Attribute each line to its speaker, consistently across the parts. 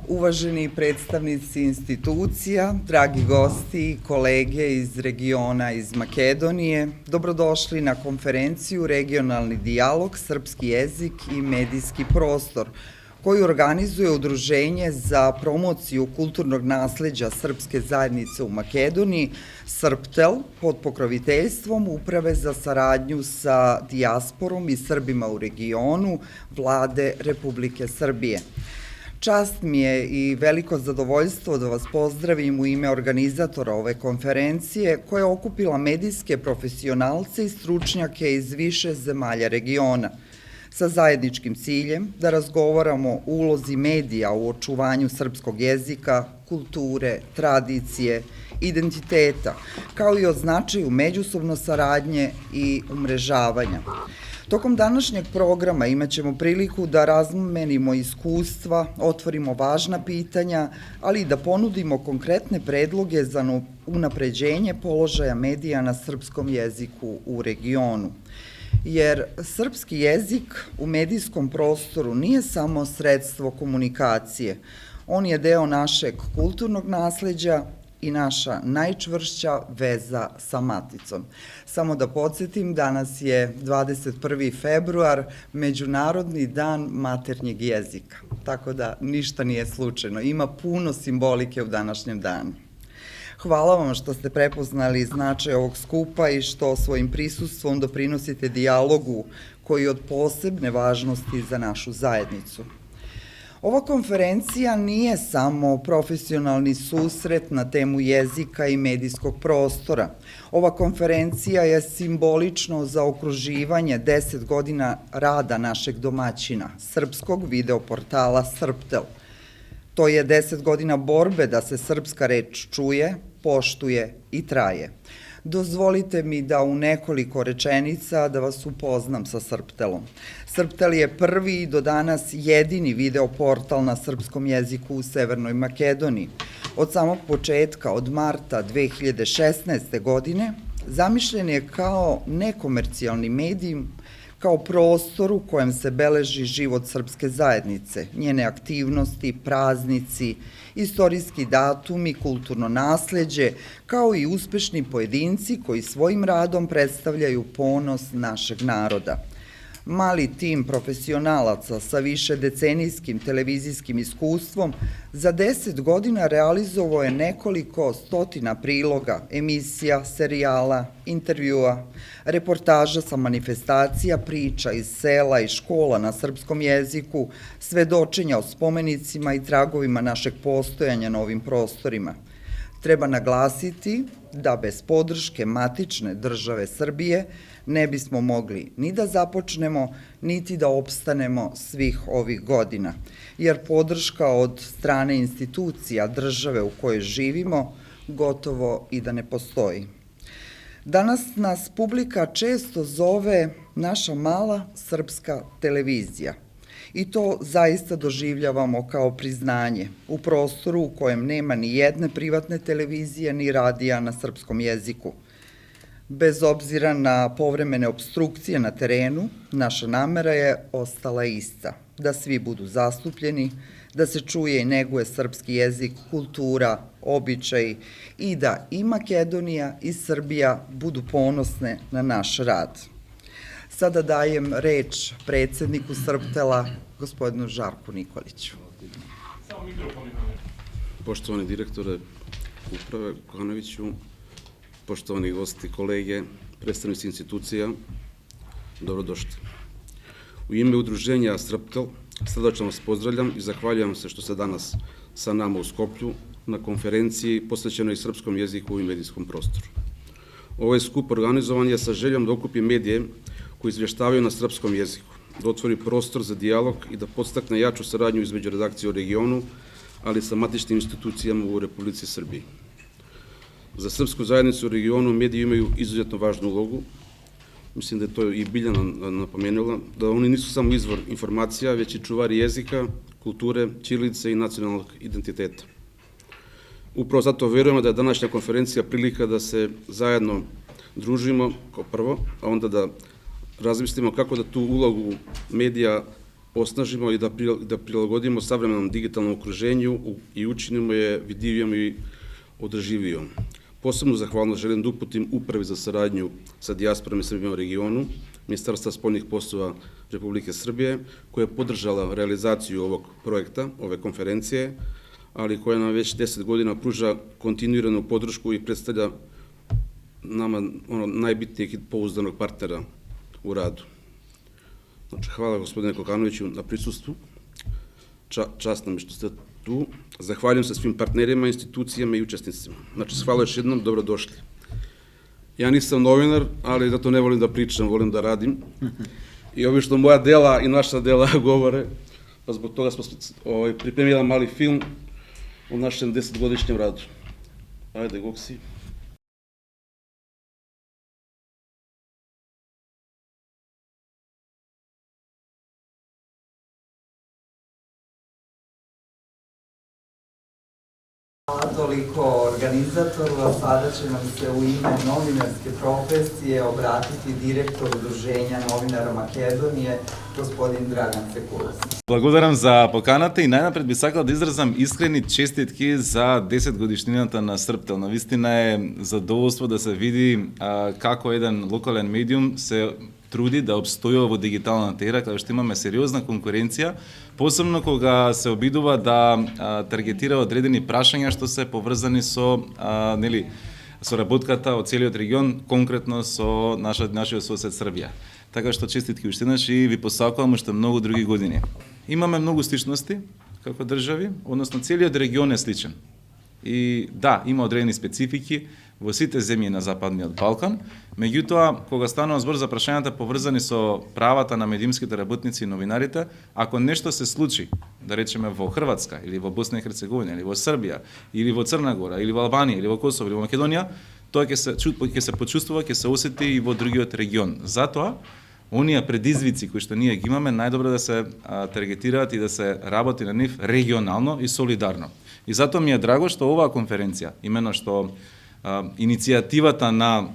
Speaker 1: Uvaženi predstavnici institucija, dragi gosti i kolege iz regiona iz Makedonije, dobrodošli na konferenciju Regionalni dijalog, srpski jezik i medijski prostor, koju organizuje Udruženje za promociju kulturnog nasleđa srpske zajednice u Makedoniji, SRPTEL, pod pokroviteljstvom Uprave za saradnju sa dijasporom i Srbima u regionu Vlade Republike Srbije. Čast mi je i veliko zadovoljstvo da vas pozdravim u ime organizatora ove konferencije koja je okupila medijske profesionalce i stručnjake iz više zemalja regiona sa zajedničkim ciljem da razgovaramo o ulozi medija u očuvanju srpskog jezika, kulture, tradicije, identiteta, kao i o značaju međusobno saradnje i umrežavanja. Tokom današnjeg programa imaćemo priliku da razmenimo iskustva, otvorimo važna pitanja, ali i da ponudimo konkretne predloge za unapređenje položaja medija na srpskom jeziku u regionu. Jer srpski jezik u medijskom prostoru nije samo sredstvo komunikacije, on je deo našeg kulturnog nasleđa i naša najčvršća veza sa maticom. Samo da podsjetim, danas je 21. februar, Međunarodni dan maternjeg jezika, tako da ništa nije slučajno, ima puno simbolike u današnjem danu. Hvala vam što ste prepoznali značaj ovog skupa i što svojim prisustvom doprinosite dijalogu koji je od posebne važnosti za našu zajednicu. Ova konferencija nije samo profesionalni susret na temu jezika i medijskog prostora. Ova konferencija je simbolično zaokruživanje 10 godina rada našeg domaćina, srpskog videoportala SRPTEL. To je 10 godina borbe da se srpska reč čuje, poštuje i traje. Dozvolite mi da u nekoliko rečenica da vas upoznam sa SRPTEL-om. SRPTEL je prvi i do danas jedini video portal na srpskom jeziku u Severnoj Makedoniji. Od samog početka, od marta 2016. godine, zamišljen je kao nekomercijalni medij, kao prostor u kojem se beleži život srpske zajednice, njene aktivnosti, praznici, istorijski datumi, kulturno nasleđe, kao i uspešni pojedinci koji svojim radom predstavljaju ponos našeg naroda. Mali tim profesionalaca sa više decenijskim televizijskim iskustvom za 10 godina realizovao je nekoliko stotina priloga, emisija, serijala, intervjua, reportaža sa manifestacija, priča iz sela i škola na srpskom jeziku, svedočenja o spomenicima i tragovima našeg postojanja na ovim prostorima. Treba naglasiti da bez podrške matične države Srbije ne bismo mogli ni da započnemo, niti da opstanemo svih ovih godina, jer podrška od strane institucija države u kojoj živimo gotovo i da ne postoji. Danas nas publika često zove naša mala srpska televizija i to zaista doživljavamo kao priznanje u prostoru u kojem nema ni jedne privatne televizije ni radija na srpskom jeziku. Bez obzira na povremene opstrukcije na terenu, naša namera je ostala ista, da svi budu zastupljeni, da se čuje i neguje srpski jezik, kultura, običaji i da i Makedonija i Srbija budu ponosne na naš rad. Sada dajem reč predsedniku SRPTEL-a, gospodinu Žarku Nikoliću.
Speaker 2: Poštovani direktore uprave Kokanoviću, poštovani gosti, kolege, predstavnici institucija, dobrodošli. U ime udruženja SRPTEL srdačno vas pozdravljam i zahvaljujem se što ste danas sa nama u Skoplju na konferenciji posvećenoj srpskom jeziku i medijskom prostoru. Ovaj skup organizovan je sa željom da okupi medije koji izvještavaju na srpskom jeziku, da otvori prostor za dijalog i da podstakne jaču saradnju između redakcije u regionu, ali i sa matičnim institucijama u Republici Srbiji. Za srpsku zajednicu u regionu mediji imaju izuzetno važnu ulogu. Mislim da je to i Biljana napomenula, da oni nisu samo izvor informacija, već i čuvari jezika, kulture, ćirilice i nacionalnog identiteta. Upravo zato verujemo da je današnja konferencija prilika da se zajedno družimo kao prvo, a onda da razmislimo kako da tu ulogu medija osnažimo i da prilagodimo savremenom digitalnom okruženju i učinimo je vidljivijom i održivijom. Posebnu zahvalnost želim da uputim Upravi za saradnju sa dijasporom i Srbima u regionu, Ministarstva spoljnih poslova Republike Srbije, koja je podržala realizaciju ovog projekta, ove konferencije, ali koja nam već 10 godina pruža kontinuiranu podršku i predstavlja nama najbitnijeg i pouzdanog partnera u radu. Znači, hvala gospodine Kokanoviću na prisustvu, čast nam je što ste tu. Zahvaljujem se svim partnerima, institucijama i učesnicima. Znači, hvala još jednom, dobrodošli. Ja nisam novinar, ali zato ne volim da pričam, volim da radim. I obično moja dela i naša dela govore, pa zbog toga smo pripremili jedan mali film u našem 10-godišnjem radu. Ajde, Goksi.
Speaker 1: Toliko organizatoru, a sada će nam se u ime novinarske profesije obratiti direktor Udruženja novinara Makedonije, gospodin Dragan Sekulović.
Speaker 3: Благодарам за поканата и најнапред би сакал да изразам искрени честитки за 10 годишнината на Срптел. Навистина е задоволство да се види како еден локален медиум се труди да обстојува во дигиталната ера, каде што имаме сериозна конкуренција, посебно кога се обидува да таргетира одредени прашања што се поврзани со со работката од целиот регион, конкретно со нашиот сосед Србија. Така што честитки уште еднаш и ви посакувам уште многу други години. Имаме многу сличности како држави, односно целиот регион е сличен. И да, има одредени специфики во сите земји на Западниот Балкан, меѓутоа, кога станува збор за прашањата поврзани со правата на медиумските работници и новинарите, ако нешто се случи, да речеме во Хрватска, или во Босна и Херцеговина, или во Србија, или во Црна Гора, или во Албанија, или во Косово, или во Македонија, тоа ќе се почувствува, ќе се осети и во другиот регион. Затоа, оние предизвици кои што ние ги имаме, најдобро да се таргетираат и да се работи на нив регионално и солидарно. И затоа ми е драго што оваа конференција, именно што иницијативата на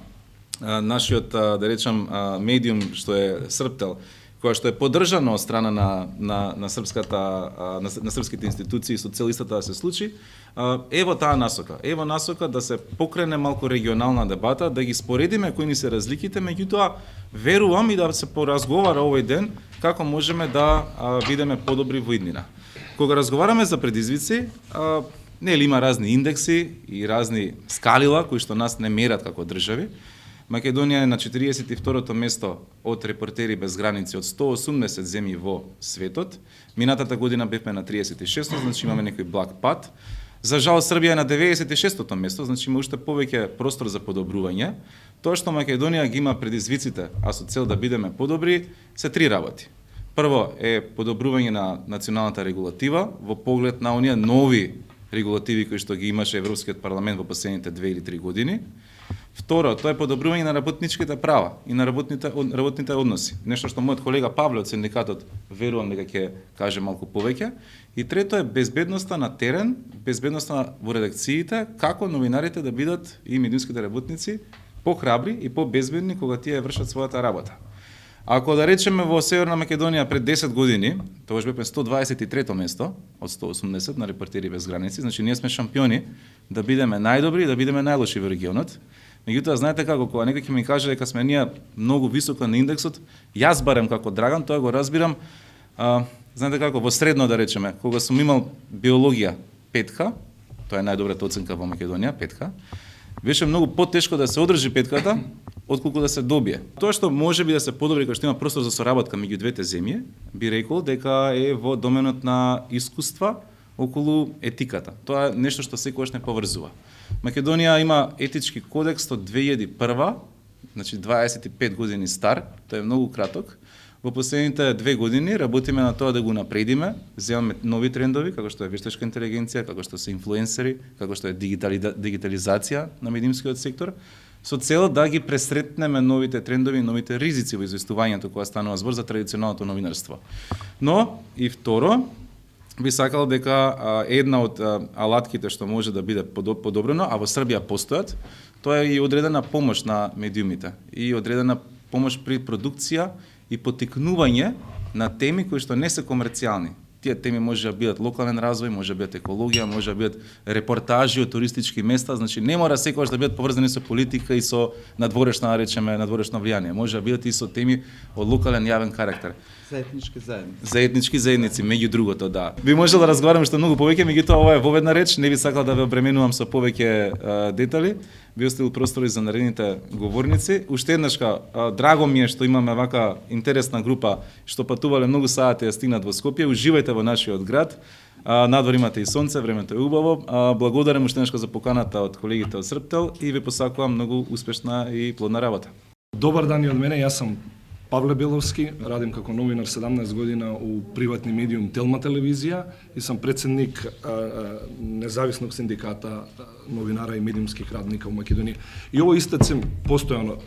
Speaker 3: нашиот, да речам, медиум што е Срптел, која што е поддржана од страна на српските институции со цел истата да се случи, е во таа насока. Е во насока да се покрене малку регионална дебата, да ги споредиме кои ни се разликите, меѓутоа верувам и да се поразговара овој ден како можеме да бидеме подобри во иднина. Кога разговараме за предизвици, има разни индекси и разни скалила кои што нас не мерат како држави. Македонија е на 42-то место од Репортери без граници од 180 земји во светот. Минатата година бевме на 36-то, значи имаме некој благ пат. За жал Србија е на 96-то место, значи има уште повеќе простор за подобрување. Тоа што Македонија ги има предизвиците, а со цел да бидеме подобри, се три работи. Прво е подобрување на националната регулатива во поглед на оние нови регулативи кои што ги имаше Европскиот парламент во последните 2 или 3 години. Второ, тоа е подобрување на работничките права и на работните односи. Нешто што мојот колега Павле од синдикатот верувам дека ќе каже малку повеќе. И трето е безбедноста на терен, безбедноста во редакциите, како новинарите да бидат и медиумските работници похрабри и побезбедни кога тие вршат својата работа. Ако да речеме во Северна Македонија пред 10 години, тогаш бевме 123-то место од 180 на Репортери без граници, значи ние сме шампиони да бидеме најдобри и да бидеме најлоши во регионот. Меѓутоа, знаете како, кога некој ќе ми каже дека сме ние многу високо на индексот, јас барем како Драган, тоа го разбирам, знаете како, во средно да речеме, кога сум имал биологија 5-ка, тоа е најдобрата оценка во Македонија, 5-ка, беше многу потешко да се одржи 5-ката, отколку да се добие. Тоа што може би да се подобри, кога што има простор за соработка меѓу двете земји, би рекол дека е во доменот на искуства околу етиката. Тоа е нешто што секогаш не поврзува. Македонија има етички кодекс од 2001, значи 25 години стар, тоа е многу краток. Во последните 2 години работиме на тоа да го напредиме, земаме нови трендови, како што е вештачка интелигенција, како што се инфлуенсери, како што е дигитализација на медиумскиот сектор, со цел да ги пресретнеме новите трендови и новите ризици во известувањето кога станува збор за традиционалното новинарство. Но и второ, би сакал дека една од алатките што може да биде подобрено, а во Србија постојат, тоа е и одредена помош на медиумите и одредена помош при продукција и потикнување на теми кои што не се комерцијални. Тие теми може да бидат локален развој, може да бидат екологија, може да бидат репортажи од туристички места, значи не мора секогаш да бидат поврзани со политика и со надворешно, наречеме, надворешно влијание. Може да бидат и со теми од локален јавен карактер.
Speaker 1: За етнички заедници.
Speaker 3: За етнички заедници, меѓу другото, да. Би можел да разговарам што многу повеќе, меѓутоа ова е воведна реч, не би сакал да ве обременувам со повеќе детали. Би оставил простори за наредните говорници. Уште еднашка, драго ми е што имаме вака интересна група што патувале многу сати да стигнат во Скопје. Уживајте во нашиот град. Надвор имате и сонце, времето е убаво. Благодарам уште еднашка за поканата од колегите од Срптел и ви посакувам многу успешна и плодна работа.
Speaker 4: Добар дан и од мене, јас сум Павле Беловски, радим како новинар 17 година у приватни медиум Телма телевизија и сам председник независnog синдиката новинара и медиумских радника во Македонија. И ово истацем постојано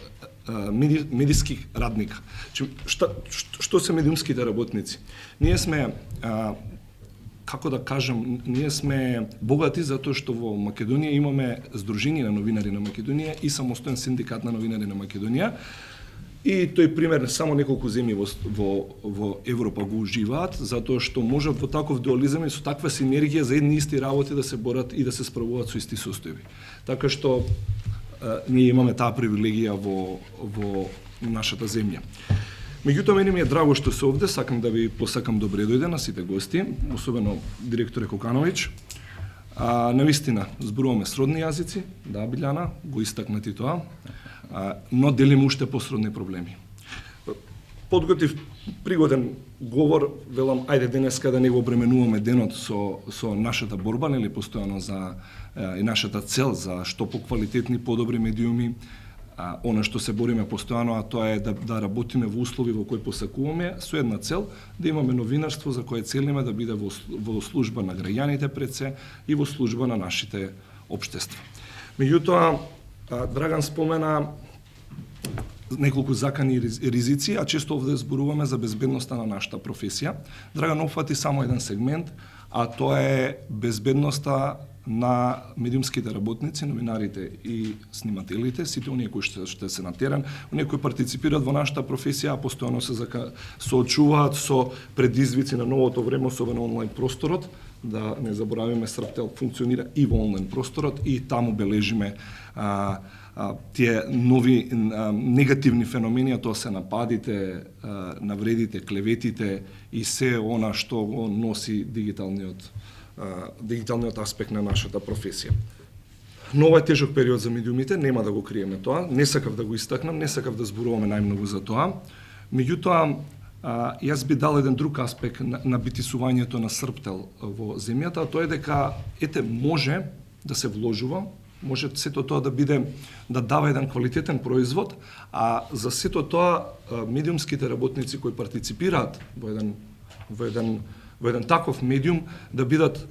Speaker 4: медиски радника. Што се медиумските работници? Ние сме како да кажам, ние сме богати затоа што во Македонија имаме Сдружение на новинари на Македонија и самостоен синдикат на новинари на Македонија. И тој пример само неколку земји во Европа го уживаат, затоа што може во таков дуализам и со таква синергија за едни исти работи да се борат и да се справуваат со исти состојби. Така што ние имаме таа привилегија во нашата земја. Меѓутоа, мене ми е драго што се овде, сакам да ви посакам добре дојде на сите гости, особено директоре Кокановиќ. Навистина, зборуваме сродни јазици, да, Билјана, го истакна ти тоа, но делиме уште посродни проблеми. Подготвив пригоден говор, велам, ајде денеска да не го обременуваме денот со нашата борба, нели постојано за и нашата цел за што поквалитетни, подобри медиуми, она што се бориме постојано, а тоа е да работиме во услови во кои посакуваме, со една цел, да имаме новинарство за кое целиме да биде во служба на граѓаните пред се и во служба на нашите општества. Меѓутоа, Драган спомена неколку закани ризици, а често овде зборуваме за безбедноста на нашата професија. Драган опфати само еден сегмент, а тоа е безбедноста на медиумските работници, новинарите и снимателите, сите оние кои што се на терен, оние кои партиципираат во нашата професија, а постојано се соочуваат со предизвици на новото време, особено онлайн просторот. Да не заборавиме, Срптел функционира и во онлайн просторот и таму бележиме тие нови негативни феномени, а тоа се нападите, навредите, клеветите и се она што го носи дигиталниот аспект на нашата професија. Но ова е тежок период за медиумите, нема да го криеме тоа, не сакав да го истакнам, не сакав да зборуваме најмногу за тоа. Меѓутоа, јас би дал еден друг аспект на битисувањето на Срптел во земјата, а тоа е дека може да се вложува, може сето тоа да биде, да дава еден квалитетен производ, а за сето тоа медиумските работници кои партиципираат во еден таков медиум да бидат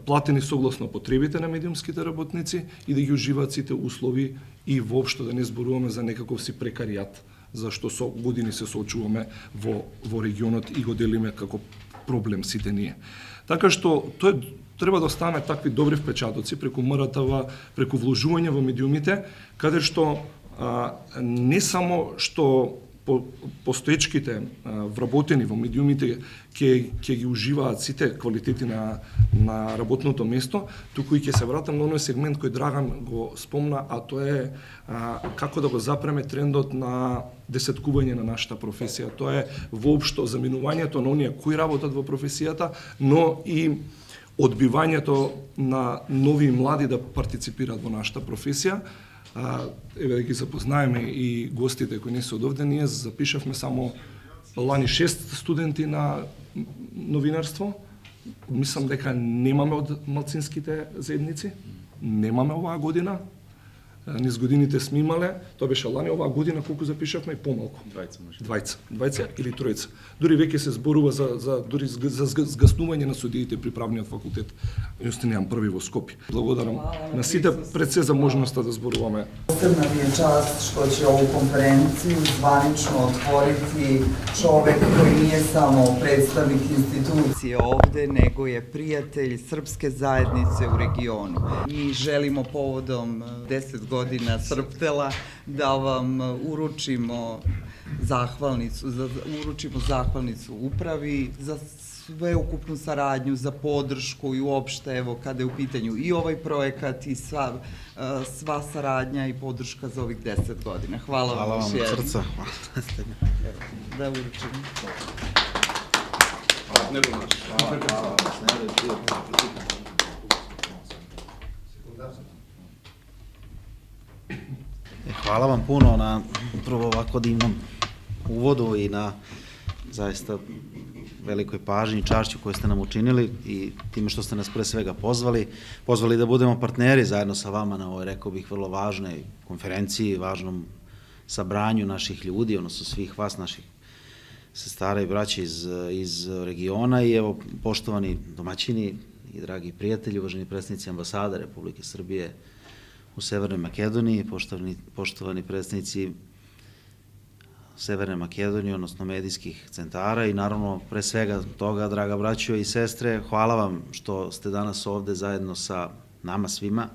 Speaker 4: платени согласно потребите на медиумските работници и да ги уживаат сите услови и воопшто да не зборуваме за некаков си прекаријат, зашто со години се соочуваме во регионот и го делиме како проблем сите ние. Така што тоа треба да оставаме такви добри впечатоци преку МРТВ, преку вложување во медиумите, каде што не само што постоечките вработени во медиумите ќе ги уживаат сите квалитети на работното место, туку и ќе се вратам на оној сегмент кој Драган го спомна, а тоа е како да го запреме трендот на десеткување на нашата професија. Тоа е воопшто заминувањето на оние кои работат во професијата, но и одбивањето на нови и млади да партиципираат во нашата професија. Еве да ги запознаеме и гостите кои не се од овде, ние запишавме само лани 6 студенти на новинарство. Мислам дека немаме од малцинските заедници, немаме оваа година. Низ годините сме имале, тоа беше лани, оваа година колку запишавме и помалку. Двајца или тројца. Дури веќе се зборува за згаснување на судиите при правниот факултет Јустинијан I во Скопје. Благодарам на сите пред се за можноста да зборуваме.
Speaker 1: Posebna mi je čast što će ovu konferenciju zvanično otvoriti čovek koji nije samo predstavnik institucije ovde, nego je prijatelj srpske zajednice u regionu. Mi želimo povodom 10 godina Srptela da vam uručimo uručimo zahvalnicu upravi za sveukupnu saradnju, za podršku i uopšte, evo, kada je u pitanju i ovaj projekat i sva saradnja i podrška za ovih 10 godina. Hvala vam još jednom.
Speaker 5: Hvala vam od srca.
Speaker 1: Evo, da uručimo.
Speaker 5: Hvala vam puno na prvo ovako divnom uvodu i na zaista velikoj pažnji i čašću koju ste nam učinili i time što ste nas pre svega pozvali da budemo partneri zajedno sa vama na ovoj, rekao bih, vrlo važnoj konferenciji, važnom sabranju naših ljudi, odnosno svih vas, naših sestara i braća iz regiona i evo, poštovani domaćini i dragi prijatelji, uvaženi predstavnici ambasada Republike Srbije u Severnoj Makedoniji, poštovani predstavnici Severne Makedonije, odnosno medijskih centara i naravno pre svega toga, draga braćo i sestre, hvala vam što ste danas ovde zajedno sa nama svima,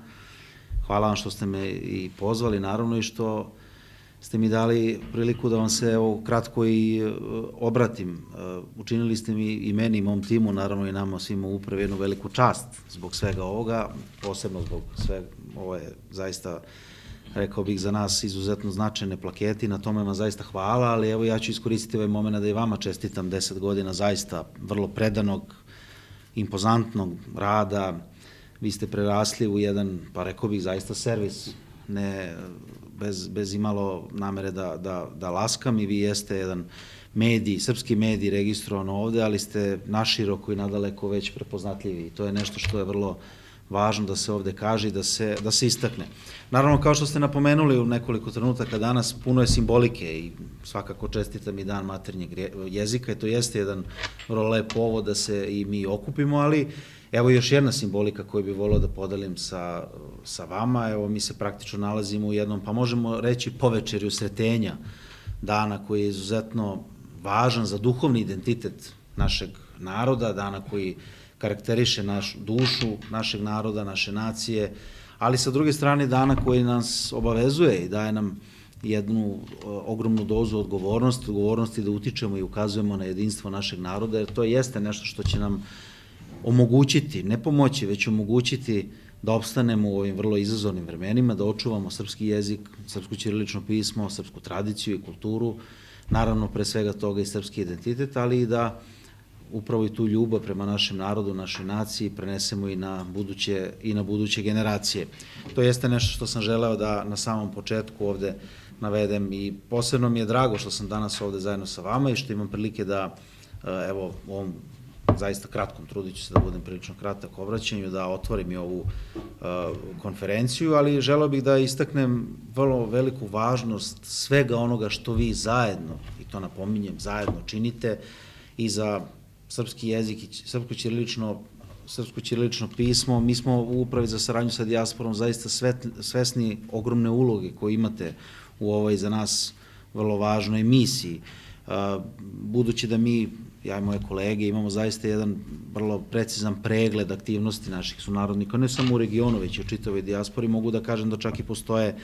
Speaker 5: hvala vam što ste me i pozvali naravno i što ste mi dali priliku da vam se evo kratko i obratim. Učinili ste mi i meni i mom timu, naravno i nama svima u upravi jednu veliku čast zbog svega ovoga, posebno zbog svega, ovo je zaista, rekao bih, za nas izuzetno značajne plakete i na tome vam zaista hvala, ali evo ja ću iskoristiti ovaj moment da i vama čestitam 10 godina zaista vrlo predanog, impozantnog rada. Vi ste prerasli u jedan, pa rekao bih, zaista servis, ne bez imalo namere da laskam i vi jeste jedan medij, srpski medij registrovan ovde, ali ste naširoko i nadaleko već prepoznatljivi i to je nešto što je vrlo važno da se ovde kaže i da se istakne. Naravno, kao što ste napomenuli u nekoliko trenutaka danas, puno je simbolike i svakako čestitam i dan maternjeg jezika i to jeste jedan vrlo lep povod da se i mi okupimo, ali evo još jedna simbolika koju bih volio da podelim sa vama. Evo, mi se praktično nalazimo u jednom, pa možemo reći, povečerju sretenja dana koji je izuzetno važan za duhovni identitet našeg naroda, dana koji karakteriše dušu našeg naroda, naše nacije, ali sa druge strane dana koji nas obavezuje i daje nam jednu ogromnu dozu odgovornosti da utičemo i ukazujemo na jedinstvo našeg naroda, jer to jeste nešto što će nam omogućiti, ne pomoći, već omogućiti da opstanemo u ovim vrlo izazovnim vremenima, da očuvamo srpski jezik, srpsko ćirilično pismo, srpsku tradiciju i kulturu, naravno pre svega toga i srpski identitet, ali i da upravo i tu ljubav prema našem narodu, našoj naciji prenesemo i na buduće generacije. To jeste nešto što sam želeo da na samom početku ovde navedem i posebno mi je drago što sam danas ovde zajedno sa vama i što imam prilike da, evo, u ovom zaista kratkom, trudit ću se da budem prilično kratak obraćanju, da otvorim i ovu konferenciju, ali želeo bih da istaknem vrlo veliku važnost svega onoga što vi zajedno, i to napominjem, zajedno činite i za srpski jezik i srpsko ćirilično pismo. Mi smo u Upravi za saradnju sa dijasporom zaista svesni ogromne uloge koje imate u ovoj za nas vrlo važnoj misiji. Budući da mi, ja i moje kolege, imamo zaista jedan vrlo precizan pregled aktivnosti naših sunarodnika, ne samo u regionu, već i u čitavoj dijaspori, mogu da kažem da čak i postoje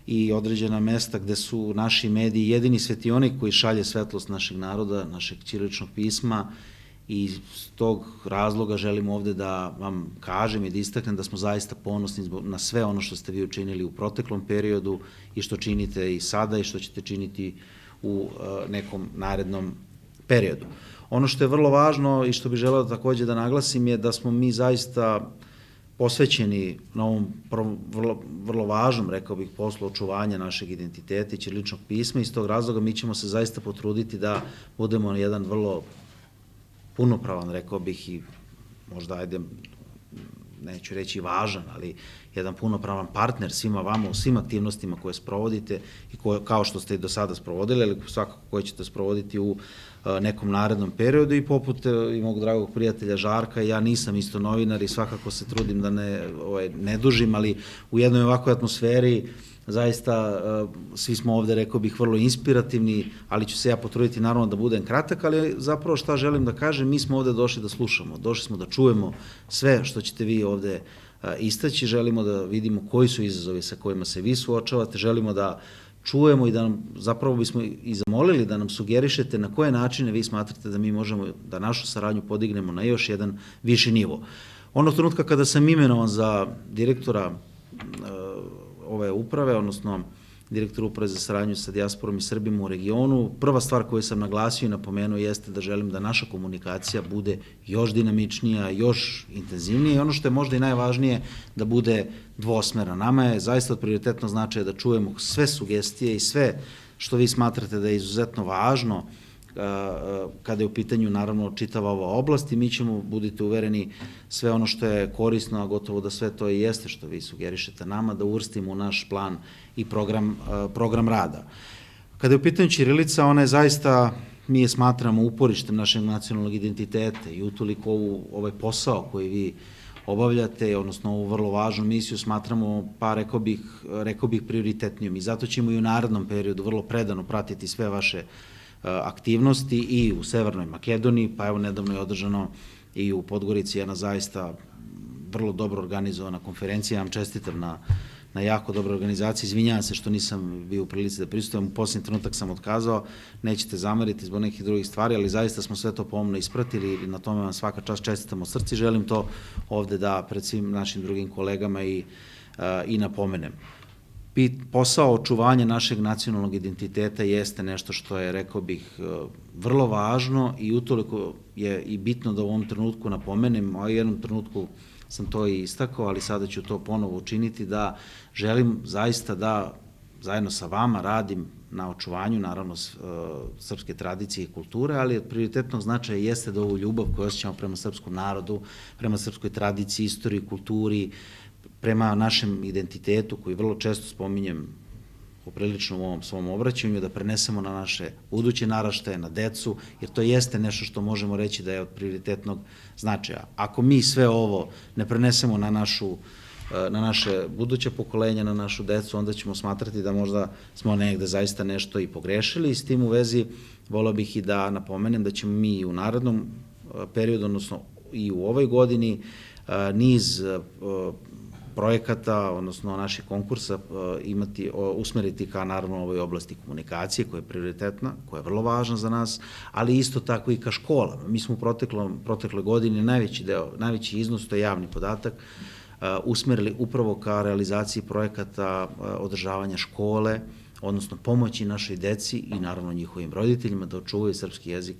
Speaker 5: i određena mesta gde su naši mediji jedini svetionik koji šalje svetlost našeg naroda, našeg ćiriličnog pisma i iz tog razloga želim ovde da vam kažem i da istaknem da smo zaista ponosni na sve ono što ste vi učinili u proteklom periodu i što činite i sada i što ćete činiti u nekom narednom periodu. Ono što je vrlo važno i što bih želeo takođe da naglasim je da smo mi zaista posvećeni na ovom vrlo važnom, rekao bih, poslu očuvanja našeg identiteta i ćiriličnog pisma i iz tog razloga mi ćemo se zaista potruditi da budemo jedan vrlo punopravan, rekao bih, i možda, ajde, neću reći važan, ali jedan punopravan partner svima vama u svim aktivnostima koje sprovodite i kao što ste i do sada sprovodili, ali svakako koje ćete sprovoditi u nekom narednom periodu i poput i mog dragog prijatelja Žarka, ja nisam isto novinar i svakako se trudim da ne dužim, ali u jednoj ovakvoj atmosferi zaista svi smo ovde, rekao bih, vrlo inspirativni, ali ću se ja potruditi naravno da budem kratak, ali zapravo šta želim da kažem, mi smo ovde došli da slušamo, došli smo da čujemo sve što ćete vi ovde istaći, želimo da vidimo koji su izazovi sa kojima se vi suočavate, želimo da čujemo i da nam, zapravo bismo i zamolili da nam sugerišete na koje načine vi smatrate da mi možemo da našu saradnju podignemo na još jedan viši nivo. Onog trenutka kada sam imenovan za direktora ove uprave, odnosno direktor uprave za saradnju sa dijasporom i Srbima u regionu, prva stvar koju sam naglasio i napomenuo jeste da želim da naša komunikacija bude još dinamičnija, još intenzivnija i ono što je možda i najvažnije, da bude dvosmerna. Nama je zaista od prioritetno značaja da čujemo sve sugestije i sve što vi smatrate da je izuzetno važno kada je u pitanju naravno čitava ova oblast i mi ćemo, budite uvereni, sve ono što je korisno, a gotovo da sve to i jeste što vi sugerišete nama, da uvrstimo u naš plan i program rada. Kada je u pitanju ćirilica, ona je zaista, mi je smatramo uporištem našeg nacionalnog identiteta i utoliko ovaj posao koji vi obavljate, odnosno ovu vrlo važnu misiju, smatramo, pa rekao bih prioritetnijom i zato ćemo i u narednom periodu vrlo predano pratiti sve vaše aktivnosti i u Severnoj Makedoniji, pa evo nedavno je održano i u Podgorici jedna zaista vrlo dobro organizovana konferencija. Ja vam čestitam na jako dobroj organizaciji. Izvinjavam se što nisam bio u prilici da prisustvujem, u posljednji trenutak sam otkazao, nećete zameriti zbog nekih drugih stvari, ali zaista smo sve to pomno ispratili i na tome vam svaka čast čestitam od srca i želim to ovde da pred svim našim drugim kolegama i napomenem. Posao očuvanja našeg nacionalnog identiteta jeste nešto što je, rekao bih, vrlo važno i utoliko je i bitno da u ovom trenutku napomenem, a u jednom trenutku sam to i istakao, ali sada ću to ponovo učiniti, da želim zaista da zajedno sa vama radim na očuvanju, naravno, srpske tradicije i kulture, ali od prioritetnog značaja jeste da ovu ljubav koju osjećamo prema srpskom narodu, prema srpskoj tradiciji, istoriji, kulturi, prema našem identitetu, koji vrlo često spominjem poprilično u ovom svom obraćanju, da prenesemo na naše buduće naraštaje, na decu, jer to jeste nešto što možemo reći da je od prioritetnog značaja. Ako mi sve ovo ne prenesemo na naše buduće pokolenja, na našu decu, onda ćemo smatrati da možda smo negde zaista nešto i pogrešili i s tim u vezi voleo bih i da napomenem da ćemo mi u narednom periodu, odnosno i u ovoj godini, niz projekata, odnosno naših konkursa usmeriti ka naravno ovoj oblasti komunikacije koja je prioritetna, koja je vrlo važna za nas, ali isto tako i ka školama. Mi smo u protekle godine najveći iznos, to je javni podatak, usmerili upravo ka realizaciji projekata održavanja škole, odnosno pomoći našoj deci i naravno njihovim roditeljima da očuvaju srpski jezik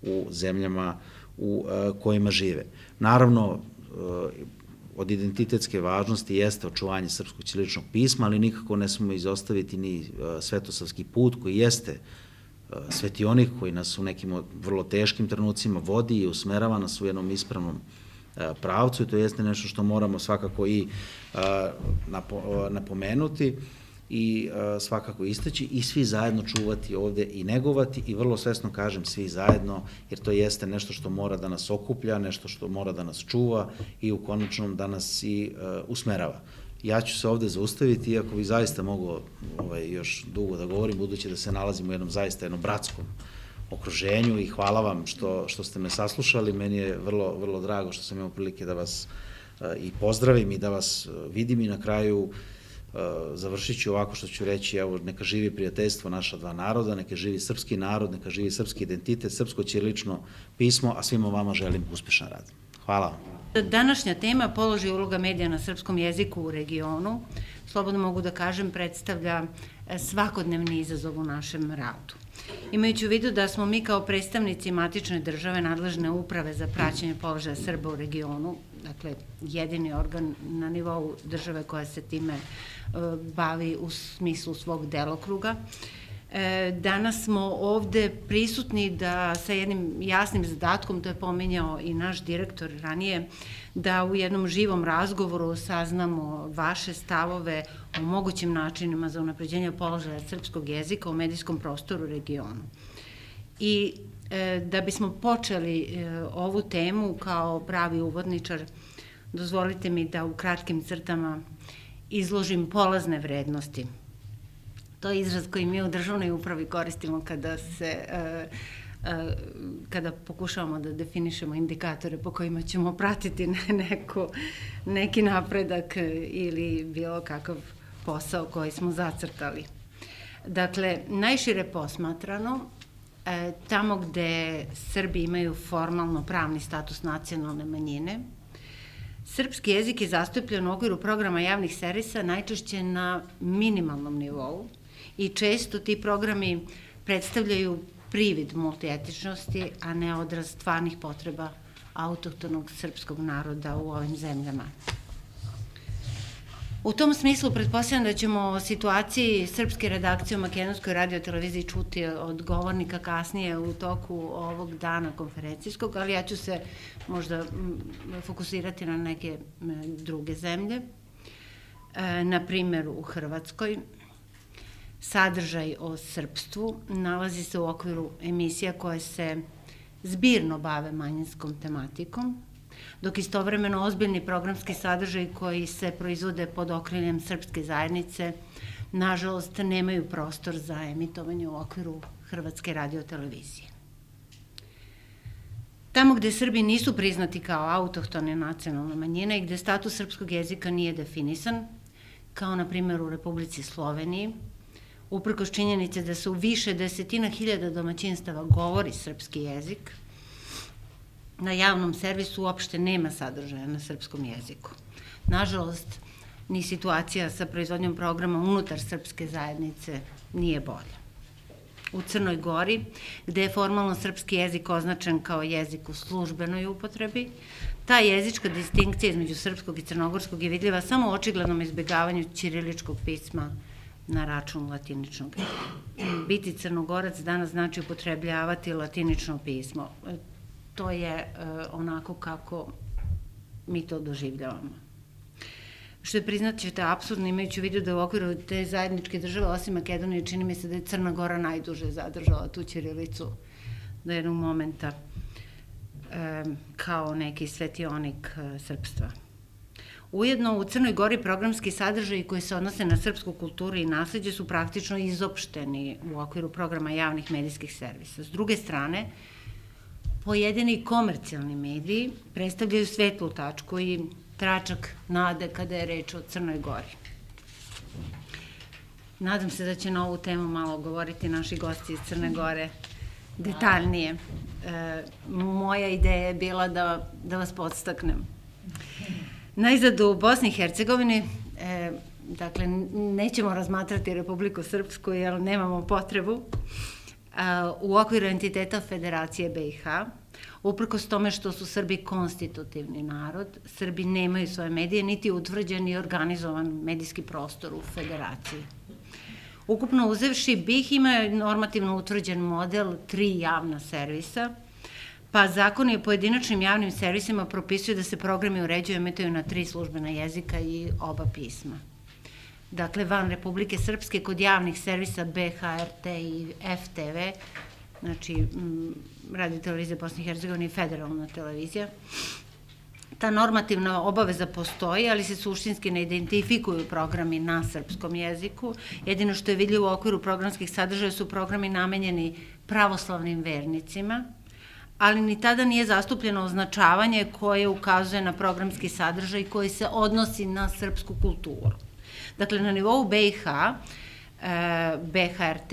Speaker 5: u zemljama u kojima žive. Naravno, od identitetske važnosti jeste očuvanje srpskog ćiriličnog pisma, ali nikako ne smemo izostaviti ni svetosavski put koji jeste svetionik koji nas u nekim vrlo teškim trenucima vodi i usmerava nas u jednom ispravnom pravcu i to jeste nešto što moramo svakako i napomenuti i svakako istaći i svi zajedno čuvati ovde i negovati i vrlo svesno kažem svi zajedno jer to jeste nešto što mora da nas okuplja, nešto što mora da nas čuva i u konačnom da nas i usmerava. Ja ću se ovde zaustaviti, iako bih zaista mogao još dugo da govorim, budući da se nalazimo u jednom bratskom okruženju i hvala vam što ste me saslušali. Meni je vrlo, vrlo drago što sam imao prilike da vas i pozdravim i da vas vidim i na kraju završit ću ovako što ću reći, evo, neka živi prijateljstvo naša dva naroda, neka živi srpski narod, neka živi srpski identitet, srpsko ćirilično pismo, a svima vama želim uspešan rad. Hvala vam.
Speaker 6: Današnja tema, položaj i uloga medija na srpskom jeziku u regionu, slobodno mogu da kažem, predstavlja svakodnevni izazov u našem radu. Imajući u vidu da smo mi kao predstavnici matične države nadležne uprave za praćenje položaja Srba u regionu, dakle jedini organ na nivou države koja se time bavi u smislu svog delokruga, danas smo ovde prisutni da sa jednim jasnim zadatkom, to je pominjao i naš direktor ranije, da u jednom živom razgovoru saznamo vaše stavove o mogućim načinima za unapređenje položaja srpskog jezika u medijskom prostoru regionu. I da bismo počeli ovu temu kao pravi uvodničar, dozvolite mi da u kratkim crtama izložim polazne vrednosti. To je izraz koji mi u državnoj upravi koristimo kada pokušavamo da definišemo indikatore po kojima ćemo pratiti neki napredak ili bilo kakav posao koji smo zacrtali. Dakle, najšire posmatrano, tamo gde Srbi imaju formalno pravni status nacionalne manjine, srpski jezik je zastupljen u okviru programa javnih servisa najčešće na minimalnom nivou i često ti programi predstavljaju privid multietičnosti, a ne odraz stvarnih potreba autohtonog srpskog naroda u ovim zemljama. U tom smislu pretpostavljam da ćemo o situaciji srpske redakcije u Makedonskoj radioteleviziji čuti od govornika kasnije u toku ovog dana konferencijskog, ali ja ću se možda fokusirati na neke druge zemlje. Na primjer, u Hrvatskoj sadržaj o srpstvu nalazi se u okviru emisija koje se zbirno bave manjinskom tematikom, dok istovremeno ozbiljni programski sadržaj koji se proizvode pod okriljem srpske zajednice, nažalost, nemaju prostor za emitovanje u okviru Hrvatske radiotelevizije. Tamo gde Srbi nisu priznati kao autohtone nacionalne manjine i gde status srpskog jezika nije definisan, kao na primjer u Republici Sloveniji, uprkos činjenice da se u više desetina hiljada domaćinstava govori srpski jezik, na javnom servisu uopšte nema sadržaja na srpskom jeziku. Nažalost, ni situacija sa proizvodnjom programa unutar srpske zajednice nije bolja. U Crnoj Gori, gde je formalno srpski jezik označen kao jezik u službenoj upotrebi, ta jezička distinkcija između srpskog i crnogorskog je vidljiva samo u očiglednom izbjegavanju ćiriličkog pisma na račun latiničnog. Biti Crnogorac danas znači upotrebljavati latinično pismo. To je onako kako mi to doživljavamo. Što je, priznat ćete, apsurdno, imajući u vidu da u okviru te zajedničke države, osim Makedonije, čini mi se da je Crna Gora najduže zadržala tu ćirilicu do jednog momenta kao neki svetionik srpstva. Ujedno, u Crnoj Gori programski sadržaji koji se odnose na srpsku kulturu i nasleđe su praktično izopšteni u okviru programa javnih medijskih servisa. S druge strane, pojedini komercijalni mediji predstavljaju svetlu tačku i tračak nade kada je reč o Crnoj Gori. Nadam se da će na ovu temu malo govoriti naši gosti iz Crne Gore detaljnije. Moja ideja je bila da vas podstaknem. Najzad, u Bosni i Hercegovini, dakle, nećemo razmatrati Republiku Srpsku jer nemamo potrebu, u okviru entiteta Federacije BiH, uprkos tome što su Srbi konstitutivni narod, Srbi nemaju svoje medije, niti utvrđen i organizovan medijski prostor u Federaciji. Ukupno uzevši, BiH ima normativno utvrđen model 3 javna servisa, pa zakoni o pojedinačnim javnim servisima propisuju da se programi uređuju i emituju na 3 službena jezika i oba pisma. Dakle, van Republike Srpske, kod javnih servisa BHRT i FTV, znači Radio-televizija Bosne i Hercegovine i federalna televizija, ta normativna obaveza postoji, ali se suštinski ne identifikuju programi na srpskom jeziku. Jedino što je vidljivo u okviru programskih sadržaja su programi namenjeni pravoslavnim vernicima, ali ni tada nije zastupljeno označavanje koje ukazuje na programski sadržaj koji se odnosi na srpsku kulturu. Dakle, na nivou BiH, BHRT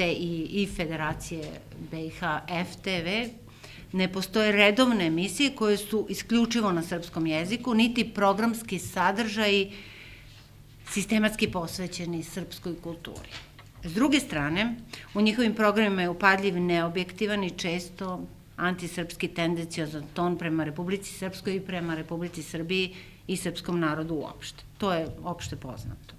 Speaker 6: i Federacije BiH FTV ne postoje redovne emisije koje su isključivo na srpskom jeziku, niti programski sadržaji sistematski posvećeni srpskoj kulturi. S druge strane, u njihovim programima je upadljiv, neobjektivan i često antisrpski tendenciozan ton prema Republici Srpskoj i prema Republici Srbiji i srpskom narodu uopšte. To je opšte poznato.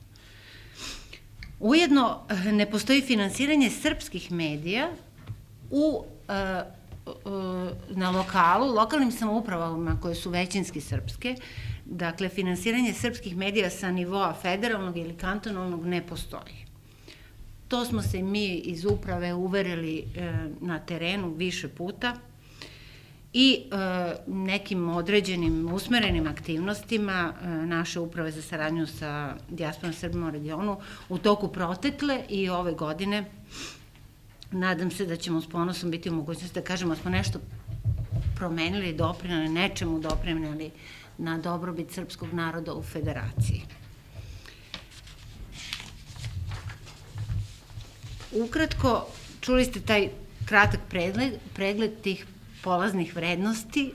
Speaker 6: Ujedno, ne postoji finansiranje srpskih medija na lokalnim samoupravama koje su većinski srpske. Dakle, finansiranje srpskih medija sa nivoa federalnog ili kantonalnog ne postoji. To smo se mi iz uprave uverili na terenu više puta i nekim određenim usmerenim aktivnostima naše uprave za saradnju sa dijasporom Srbima u regionu u toku protekle i ove godine. Nadam se da ćemo s ponosom biti u mogućnosti da kažemo da smo nešto promenili, doprinali, nečemu doprinali na dobrobit srpskog naroda u Federaciji. Ukratko, čuli ste taj kratak pregled tih polaznih vrednosti.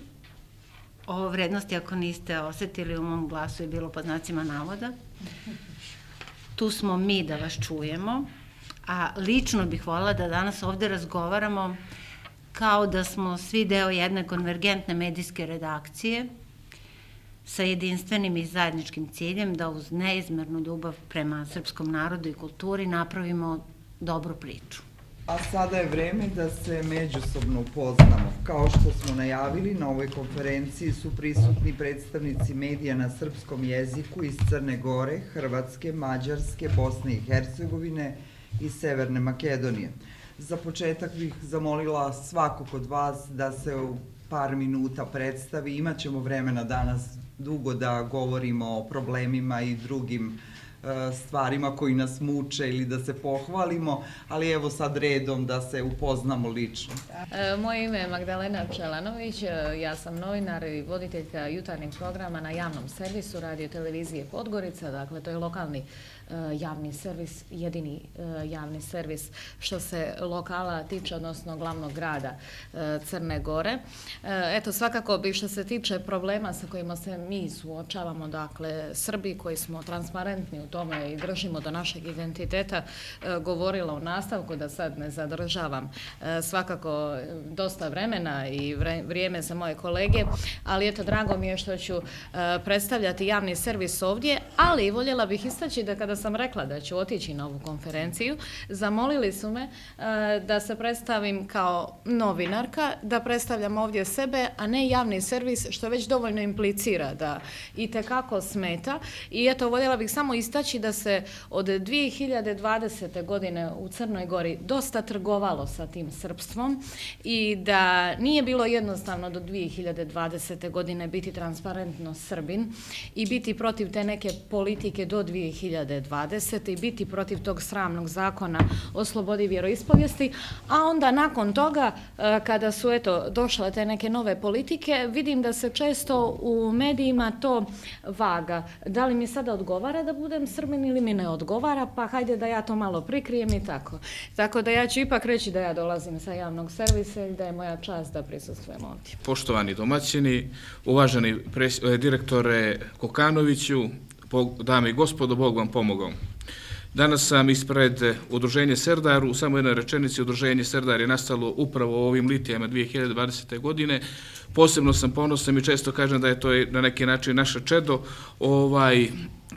Speaker 6: Ovo vrednosti, ako niste osetili u mom glasu, je bilo pod znacima navoda. Tu smo mi da vas čujemo, a lično bih voljela da danas ovde razgovaramo kao da smo svi deo jedne konvergentne medijske redakcije sa jedinstvenim i zajedničkim ciljem da uz neizmernu ljubav prema srpskom narodu i kulturi napravimo dobru priču.
Speaker 1: A sada je vreme da se međusobno upoznamo. Kao što smo najavili, na ovoj konferenciji su prisutni predstavnici medija na srpskom jeziku iz Crne Gore, Hrvatske, Mađarske, Bosne i Hercegovine i Severne Makedonije. Za početak bih zamolila svakog od vas da se u par minuta predstavi. Imaćemo vremena danas dugo da govorimo o problemima i drugim stvarima koji nas muče ili da se pohvalimo, ali evo sad redom da se upoznamo lično.
Speaker 7: Moje ime je Magdalena Pčelanović, ja sam novinar i voditeljka jutarnjeg programa na javnom servisu Radio televizije Podgorica, dakle to je lokalni javni servis, jedini javni servis što se lokala tiče, odnosno glavnog grada Crne Gore. Eto, svakako bi što se tiče problema sa kojima se mi suočavamo, dakle Srbi koji smo transparentni u tome i držimo do našeg identiteta, govorila u nastavku, da sad ne zadržavam svakako dosta vremena i vrijeme za moje kolege, ali eto, drago mi je što ću predstavljati javni servis ovdje, ali voljela bih istaći da kada sam rekla da ću otići na ovu konferenciju, zamolili su me da se predstavim kao novinarka, da predstavljam ovdje sebe, a ne javni servis, što već dovoljno implicira da itekako smeta. I eto, voljela bih samo istaći da se od 2020. godine u Crnoj Gori dosta trgovalo sa tim srpstvom i da nije bilo jednostavno do 2020. godine biti transparentno Srbin i biti protiv te neke politike do 2020. i biti protiv tog sramnog zakona o slobodi vjeroispovijesti, a onda nakon toga, kada su eto došle te neke nove politike, vidim da se često u medijima to vaga. Da li mi sada odgovara da budem Srbin ili mi ne odgovara, pa hajde da ja to malo prikrijem i tako. Tako da ja ću ipak reći da ja dolazim sa javnog servisa i da je moja čast da prisustvujem ovdje.
Speaker 8: Poštovani domaćini, uvaženi direktore Kokanoviću, dame i gospodo, Bog vam pomogao. Danas sam ispred Udruženja Serdar, u samo jednoj rečenici. Udruženje Serdar je nastalo upravo u ovim litijama 2020. godine. Posebno sam ponosan i često kažem da je to na neki način naše čedo.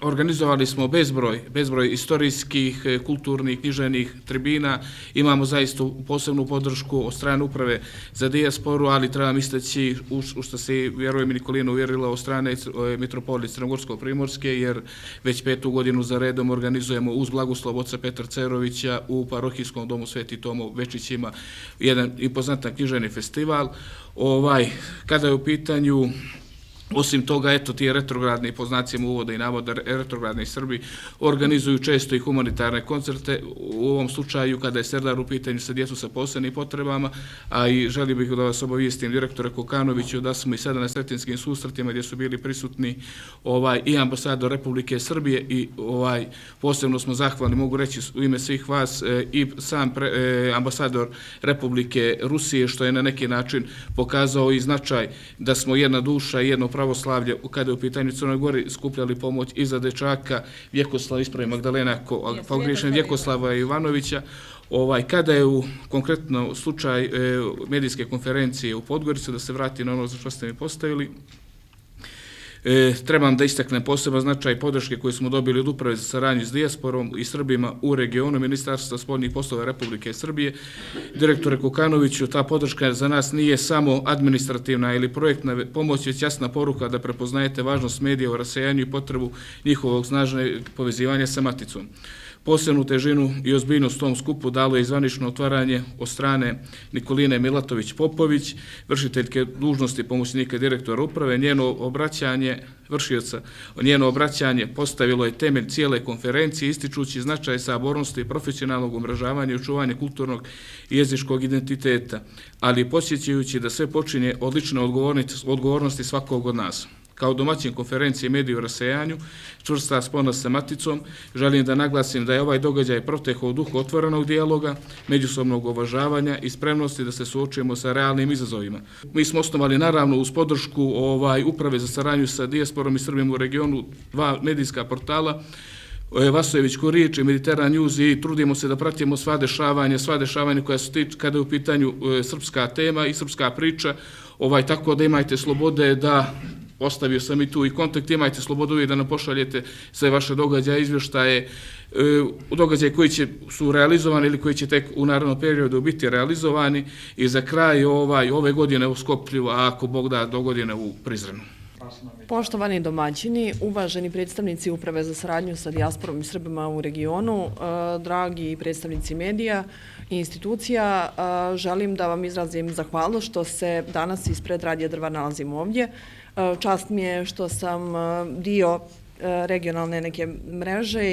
Speaker 8: Organizovali smo bezbroj istorijskih, kulturnih, književnih tribina. Imamo zaista posebnu podršku od strane uprave za dijasporu, ali trebam istaći u što se, vjerujem, i Nikolina uvjerila, od strane mitropolije Crnogorsko-Primorske, jer već 5. godinu za redom organizujemo uz blagoslov oca Petra Cerovića u parohijskom domu Sveti Tomo Večićima jedan impozantan književni festival. Kada je u pitanju, osim toga, eto, ti retrogradni, po znacima uvoda i navoda, retrogradni Srbi organizuju često i humanitarne koncerte. U ovom slučaju, kada je Serdar u pitanju sa djecu sa posebnim potrebama, a i želim bih da vas obavijestim, direktore Kokanoviću, da smo i sada na sretinskim susretima gdje su bili prisutni i ambasador Republike Srbije i posebno smo zahvalni, mogu reći u ime svih vas, i sam ambasador Republike Rusije, što je na neki način pokazao i značaj da smo jedna duša i jedno pravoslavlje, kada je u pitanju Crnoj Gori, skupljali pomoć i za dečaka Vjekoslava, ispravi Magdalena, pogriješen Vjekoslava Ivanovića. Kada je u konkretno slučaj medijske konferencije u Podgorici, da se vrati na ono za što ste mi postavili, trebam da istaknem poseban značaj podrške koju smo dobili od Uprave za saradnju s dijasporom i Srbima u regionu Ministarstva spoljnih poslova Republike Srbije. Direktore Kokanoviću, ta podrška za nas nije samo administrativna ili projektna pomoć, već jasna poruka da prepoznajete važnost medija u rasejanju i potrebu njihovog snažnog povezivanja sa maticom. Posebnu težinu i ozbiljnost tom skupu dalo je zvanično otvaranje od strane Nikoline Milatović-Popović, vršiteljke dužnosti pomoćnika direktora uprave. Njeno obraćanje postavilo je temelj cijele konferencije, ističući značaj sabornosti, profesionalnog umrežavanja i očuvanja kulturnog i jezičkog identiteta, ali podsjećajući da sve počinje od lične odgovornosti svakog od nas. kao domaćin konferencije Medije u rasejanju, čvrsta spona sa maticom, želim da naglasim da je ovaj događaj protekao u duhu otvorenog dijaloga, međusobnog uvažavanja i spremnosti da se suočimo sa realnim izazovima. Mi smo osnovali naravno uz podršku Uprave za saradnju sa dijasporom i Srbima u regionu 2 medijska portala, Vasojević Kurić i Mediteran News, i trudimo se da pratimo sva dešavanja koja su kada je u pitanju srpska tema i srpska priča, tako da imajte slobode da, ostavio sam i tu i kontakt, imajte slobodu uvijek da nam pošaljete sve vaše događaje, izvještaje, događaje koji su realizovani ili koji će tek u narednom periodu biti realizovani, i za kraj ove godine u Skoplju, a ako Bog da dogodine u Prizrenu.
Speaker 9: Poštovani domaćini, uvaženi predstavnici Uprave za saradnju sa dijasporom i Srbima u regionu, dragi predstavnici medija i institucija, želim da vam izrazim zahvalnost što se danas ispred Radija Drvar nalazim ovdje. Čast mi je što sam dio regionalne neke mreže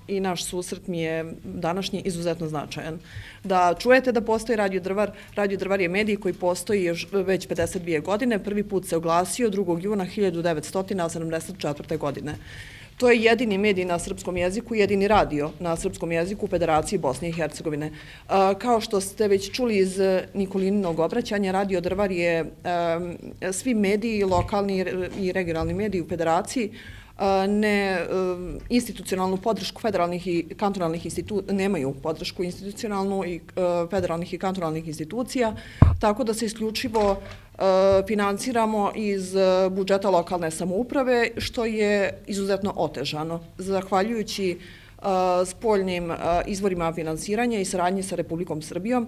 Speaker 9: i naš susret mi je današnji izuzetno značajan. Da čujete da postoji Radio Drvar. Radio Drvar je medij koji postoji još već 52 godine. Prvi put se oglasio 2. juna 1974. godine. To je jedini medij na srpskom jeziku, jedini radio na srpskom jeziku u Federaciji Bosne i Hercegovine. Kao što ste već čuli iz Nikolininog obraćanja, Radio Drvar je svi mediji, lokalni i regionalni mediji u Federaciji, institucionalnu podršku federalnih i kantonalnih institucija, nemaju podršku institucionalnu i federalnih i kantonalnih institucija, tako da se isključivo financiramo iz budžeta lokalne samouprave, što je izuzetno otežano. Zahvaljujući spoljnim izvorima finansiranja i saradnje sa Republikom Srbijom,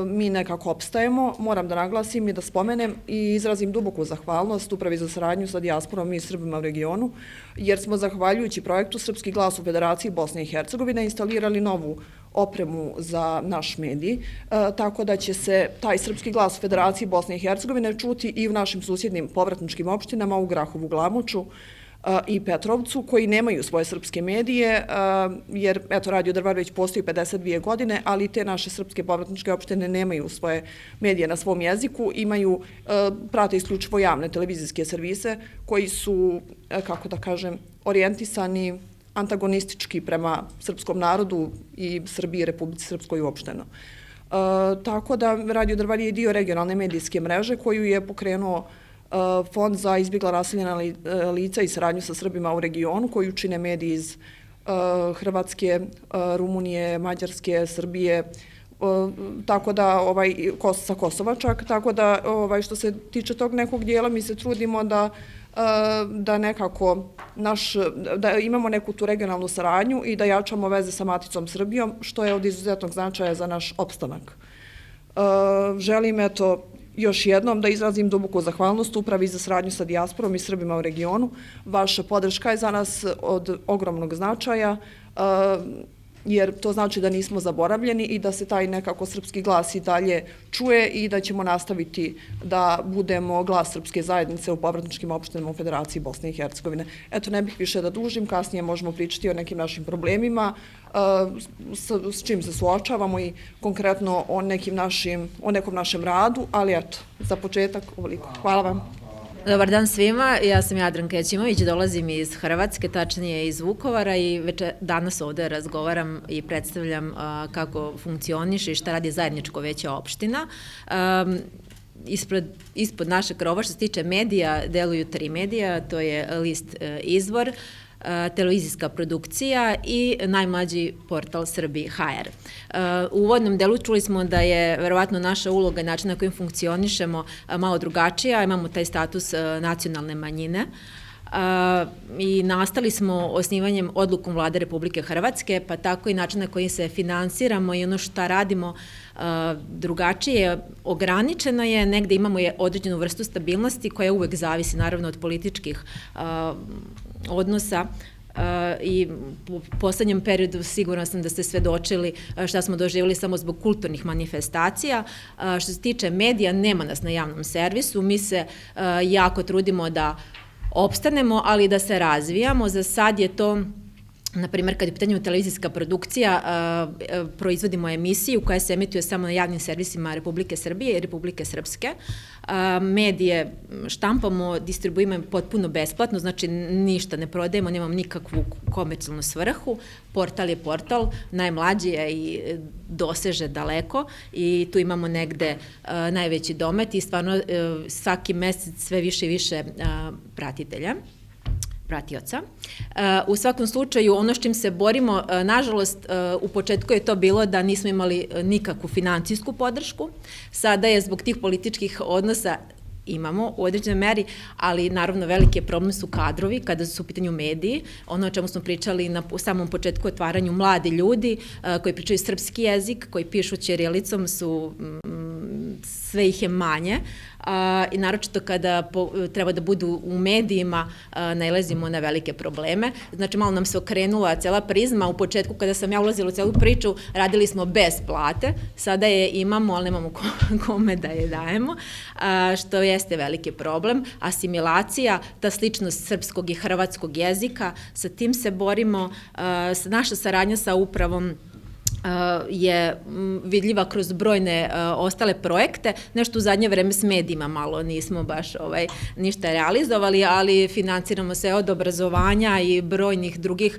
Speaker 9: mi nekako opstajemo. Moram da naglasim i da spomenem i izrazim duboku zahvalnost Upravi za saradnju sa dijasporom i Srbima u regionu, jer smo zahvaljujući projektu Srpski glas u Federaciji Bosne i Hercegovine instalirali novu opremu za naš medij, tako da će se taj Srpski glas u Federaciji Bosne i Hercegovine čuti i u našim susjednim povratničkim opštinama u Grahovu, Glamoču i Petrovcu, koji nemaju svoje srpske medije, jer Radio Drvar već postoji 52 godine, ali te naše srpske povratničke opštine nemaju svoje medije na svom jeziku, prate isključivo javne televizijske servise koji su, kako da kažem, orijentisani antagonistički prema srpskom narodu i Srbiji, Republici Srpskoj uopšteno. Tako da Radio Drvar je dio regionalne medijske mreže koju je pokrenuo Fond za izbjegla raseljena lica i saradnju sa Srbima u regionu, koju čine mediji iz Hrvatske, Rumunije, Mađarske, Srbije, tako da sa Kosova čak, tako da što se tiče tog nekog dijela mi se trudimo da nekako da imamo neku tu regionalnu saradnju i da jačamo veze sa Maticom Srbijom, što je od izuzetnog značaja za naš opstanak. Želim još jednom da izrazim duboku zahvalnost Upravi za saradnju sa dijasporom i Srbima u regionu. Vaša podrška je za nas od ogromnog značaja, jer to znači da nismo zaboravljeni i da se taj nekako srpski glas i dalje čuje i da ćemo nastaviti da budemo glas srpske zajednice u povratničkim opštinama u Federaciji Bosne i Hercegovine. Ne bih više da dužim, kasnije možemo pričati o nekim našim problemima, s čim se suočavamo i konkretno o nekom našem radu, ali za početak ovoliko. Hvala vam.
Speaker 10: Dobar dan svima, ja sam Jadranka Jećimović, dolazim iz Hrvatske, tačnije iz Vukovara, i danas ovde razgovaram i predstavljam kako funkcioniše i šta radi zajedničko veće opština. Ispod našeg krova što se tiče medija deluju 3 medija, to je list Izvor, televizijska produkcija i najmlađi portal Srbi.hr. U uvodnom delu čuli smo da je verovatno naša uloga i način na kojim funkcionišemo malo drugačija, imamo taj status nacionalne manjine i nastali smo osnivanjem odlukom Vlade Republike Hrvatske, pa tako i način na koji se finansiramo i ono šta radimo drugačije, ograničeno je, negde imamo određenu vrstu stabilnosti koja uvek zavisi naravno od političkih odnosa i u poslednjem periodu sigurno sam da ste svedočili šta smo doživjeli samo zbog kulturnih manifestacija. Što se tiče medija, nema nas na javnom servisu, mi se jako trudimo da opstanemo, ali i da se razvijamo. Za sad je to Na primjer, kad je u pitanju televizijska produkcija, proizvodimo emisiju koja se emituje samo na javnim servisima Republike Srbije i Republike Srpske. Medije štampamo, distribuiramo potpuno besplatno, znači ništa ne prodajemo, nemamo nikakvu komercijalnu svrhu. Portal je portal, najmlađi je i doseže daleko i tu imamo negde najveći domet i stvarno svaki mesec sve više i više pratioca. U svakom slučaju, ono s čim se borimo, nažalost, u početku je to bilo da nismo imali nikakvu financijsku podršku. Sada je zbog tih političkih odnosa imamo u određenoj meri, ali naravno veliki problem su kadrovi kada su u pitanju mediji. Ono o čemu smo pričali u samom početku otvaranju, mladi ljudi koji pričaju srpski jezik, koji pišu ćirilicom, sve ih je manje. I naročito kada treba da budu u medijima, nailazimo na velike probleme. Znači, malo nam se okrenula cela prizma. U početku, kada sam ja ulazila u celu priču, radili smo bez plate. Sada je imamo, ali nemamo kome da je dajemo, što jeste veliki problem. Asimilacija, ta sličnost srpskog i hrvatskog jezika, sa tim se borimo. Naša saradnja sa upravom je vidljiva kroz brojne ostale projekte. Nešto u zadnje vreme s medijima malo nismo baš ništa realizovali, ali financiramo se od obrazovanja i brojnih drugih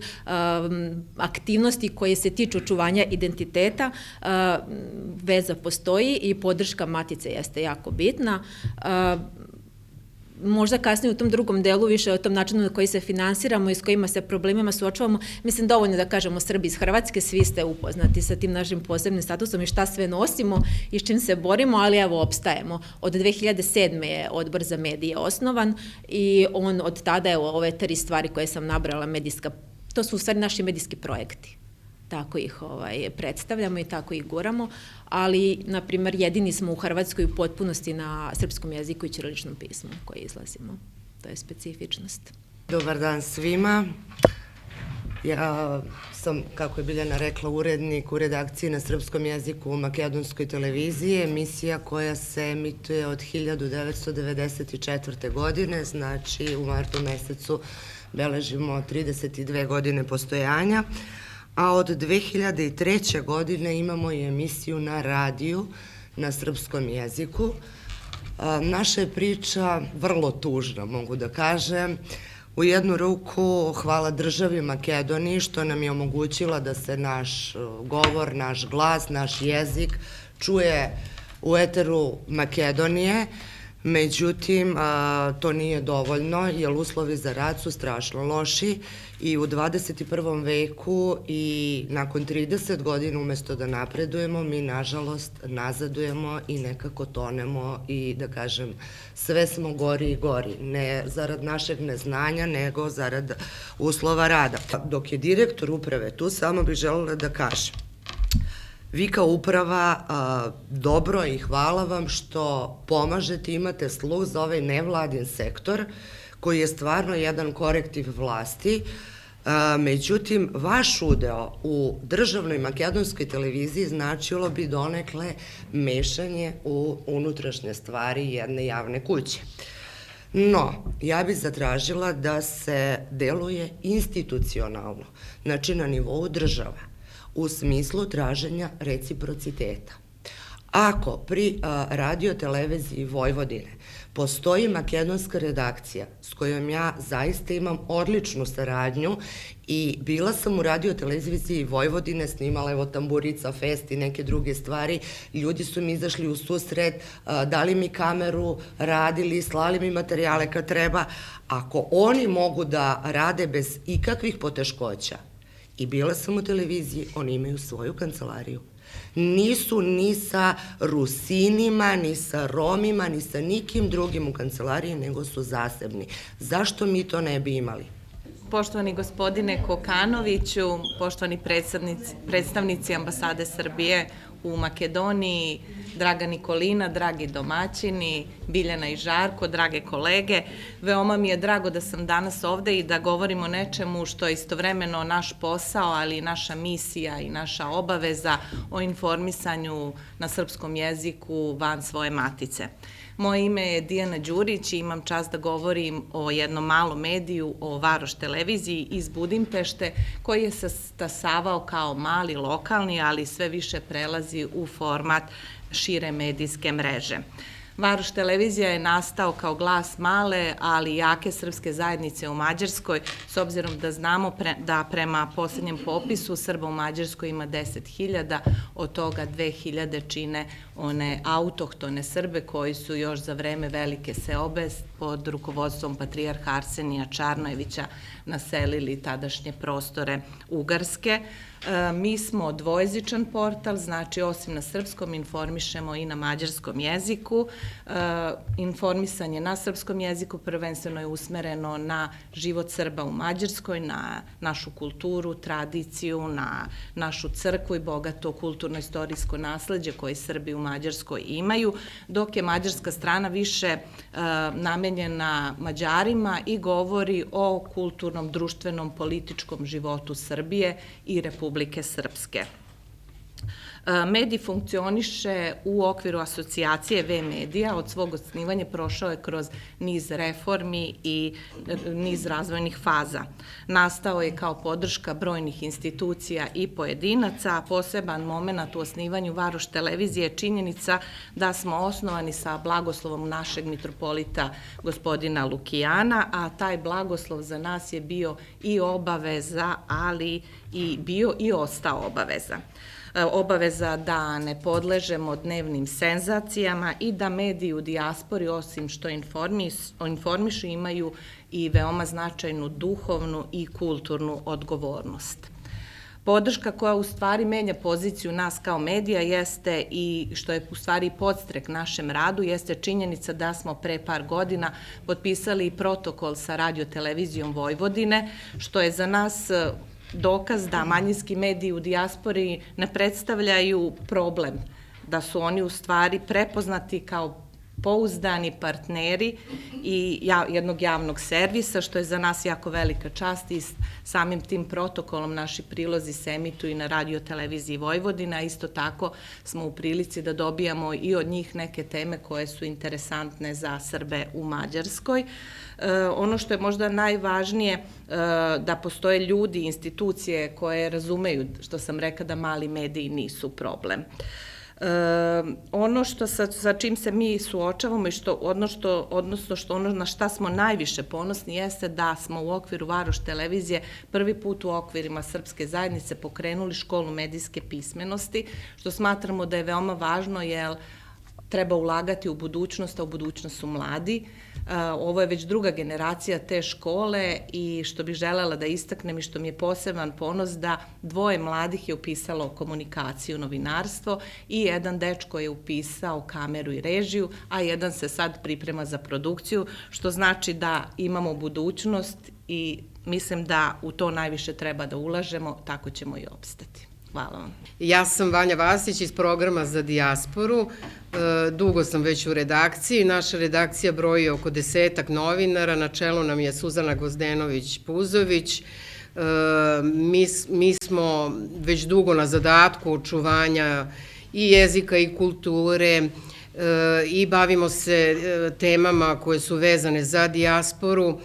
Speaker 10: aktivnosti koje se tiču očuvanja identiteta. Veza postoji i podrška Matice jeste jako bitna. Možda kasnije u tom drugom delu više o tom načinu na koji se finansiramo i s kojima se problemima suočavamo. Mislim, dovoljno da kažemo Srbi iz Hrvatske, svi ste upoznati sa tim našim posebnim statusom i šta sve nosimo i s čim se borimo, ali evo, opstajemo. Od 2007. je Odbor za medije osnovan i on od tada, evo, ove 3 stvari koje sam nabrala, medijska, to su u stvari naši medijski projekti. Tako ih predstavljamo i tako ih guramo, ali, na primjer, jedini smo u Hrvatskoj u potpunosti na srpskom jeziku i ćiriličnom pismu koje izlazimo. To je specifičnost.
Speaker 11: Dobar dan svima. Ja sam, kako je Biljana rekla, urednik u redakciji na srpskom jeziku u makedonskoj televiziji, emisija koja se emituje od 1994. godine, znači u martu mesecu beležimo 32 godine postojanja. A od 2003. godine imamo i emisiju na radiju na srpskom jeziku. Naša je priča vrlo tužna, mogu da kažem. U jednu ruku hvala državi Makedoniji što nam je omogućila da se naš govor, naš glas, naš jezik čuje u eteru Makedonije. Međutim, to nije dovoljno, jer uslovi za rad su strašno loši i u 21. veku i nakon 30 godina umesto da napredujemo, mi nažalost nazadujemo i nekako tonemo i da kažem sve smo gori i gori. Ne zarad našeg neznanja, nego zarad uslova rada. Dok je direktor uprave tu, samo bih želela da kažem. Vi kao uprava dobro i hvala vam što pomažete, imate sluh za ovaj nevladin sektor koji je stvarno jedan korektiv vlasti. Međutim, vaš udeo u državnoj makedonskoj televiziji značilo bi donekle mešanje u unutrašnje stvari jedne javne kuće. No, ja bih zatražila da se deluje institucionalno, znači na nivou država, u smislu traženja reciprociteta. Ako pri radio-televiziji Vojvodine postoji makedonska redakcija s kojom ja zaista imam odličnu saradnju i bila sam u radio-televiziji Vojvodine, snimala evo Tamburica Fest i neke druge stvari, ljudi su mi izašli u susret, dali mi kameru, radili, slali mi materijale kad treba. Ako oni mogu da rade bez ikakvih poteškoća, i bila sam u televiziji, oni imaju svoju kancelariju. Nisu ni sa Rusinima, ni sa Romima, ni sa nikim drugim u kancelariji, nego su zasebni. Zašto mi to ne bi imali?
Speaker 12: Poštovani gospodine Kokanoviću, poštovani predstavnici ambasade Srbije u Makedoniji, draga Nikolina, dragi domaćini, Biljana i Žarko, drage kolege, veoma mi je drago da sam danas ovde i da govorim o nečemu što je istovremeno naš posao, ali i naša misija i naša obaveza o informisanju na srpskom jeziku van svoje matice. Moje ime je Dijana Đurić i imam čast da govorim o jednom malom mediju, o Varoš televiziji iz Budimpešte, koji je stasavao kao mali lokalni, ali sve više prelazi u format šire medijske mreže. Varoš televizija je nastao kao glas male, ali jake srpske zajednice u Mađarskoj, s obzirom da znamo da prema posljednjem popisu Srba u Mađarskoj ima 10.000, od toga 2.000 čine one autohtone Srbe koji su još za vreme velike seobe pod rukovodstvom patrijarha Arsenija Čarnojevića naselili tadašnje prostore Ugarske. Mi smo dvojezičan portal, znači osim na srpskom informišemo i na mađarskom jeziku. Informisanje na srpskom jeziku prvenstveno je usmereno na život Srba u Mađarskoj, na našu kulturu, tradiciju, na našu crkvu i bogato kulturno-istorijsko nasleđe koje Srbi u Mađarskoj imaju, dok je mađarska strana više namenjena Mađarima i govori o kulturnom, društvenom, političkom životu Srbije i Republike Srpske. Medij funkcioniše u okviru asocijacije V-Medija, od svog osnivanja prošao je kroz niz reformi i niz razvojnih faza. Nastao je kao podrška brojnih institucija i pojedinaca, a poseban moment u osnivanju Varoš televizije je činjenica da smo osnovani sa blagoslovom našeg mitropolita gospodina Lukijana, a taj blagoslov za nas je bio i obaveza, ali i bio i ostao obaveza. Obaveza da ne podležemo dnevnim senzacijama i da mediji u dijaspori, osim što informišu, imaju i veoma značajnu duhovnu i kulturnu odgovornost. Podrška koja u stvari menja poziciju nas kao medija jeste i što je u stvari podstrek našem radu, jeste činjenica da smo pre par godina potpisali protokol sa Radio-televizijom Vojvodine, što je za nas dokaz da manjinski mediji u dijaspori ne predstavljaju problem, da su oni u stvari prepoznati kao pouzdani partneri i jednog javnog servisa, što je za nas jako velika čast i samim tim protokolom naši prilozi se emituju na Radio-televiziji Vojvodina, a isto tako smo u prilici da dobijamo i od njih neke teme koje su interesantne za Srbe u Mađarskoj. Ono što je možda najvažnije, da postoje ljudi i institucije koje razumeju, što sam rekla, da mali mediji nisu problem. Ono sa čim se mi suočavamo i ono na šta smo najviše ponosni jeste da smo u okviru Varoš televizije prvi put u okvirima srpske zajednice pokrenuli školu medijske pismenosti, što smatramo da je veoma važno jer treba ulagati u budućnost, a u budućnost su mladi. Ovo je već druga generacija te škole i što bih želela da istaknem i što mi je poseban ponos da 2 mladih je upisalo komunikaciju, novinarstvo i jedan dečko je upisao kameru i režiju, a jedan se sad priprema za produkciju, što znači da imamo budućnost i mislim da u to najviše treba da ulažemo, tako ćemo i opstati. Hvala vam.
Speaker 13: Ja sam Vanja Vasić iz programa za dijasporu. Dugo sam već u redakciji. Naša redakcija broji oko 10-ak novinara. Na čelu nam je Suzana Gvozdenović-Puzović. Mi smo već dugo na zadatku očuvanja i jezika i kulture i bavimo se temama koje su vezane za dijasporu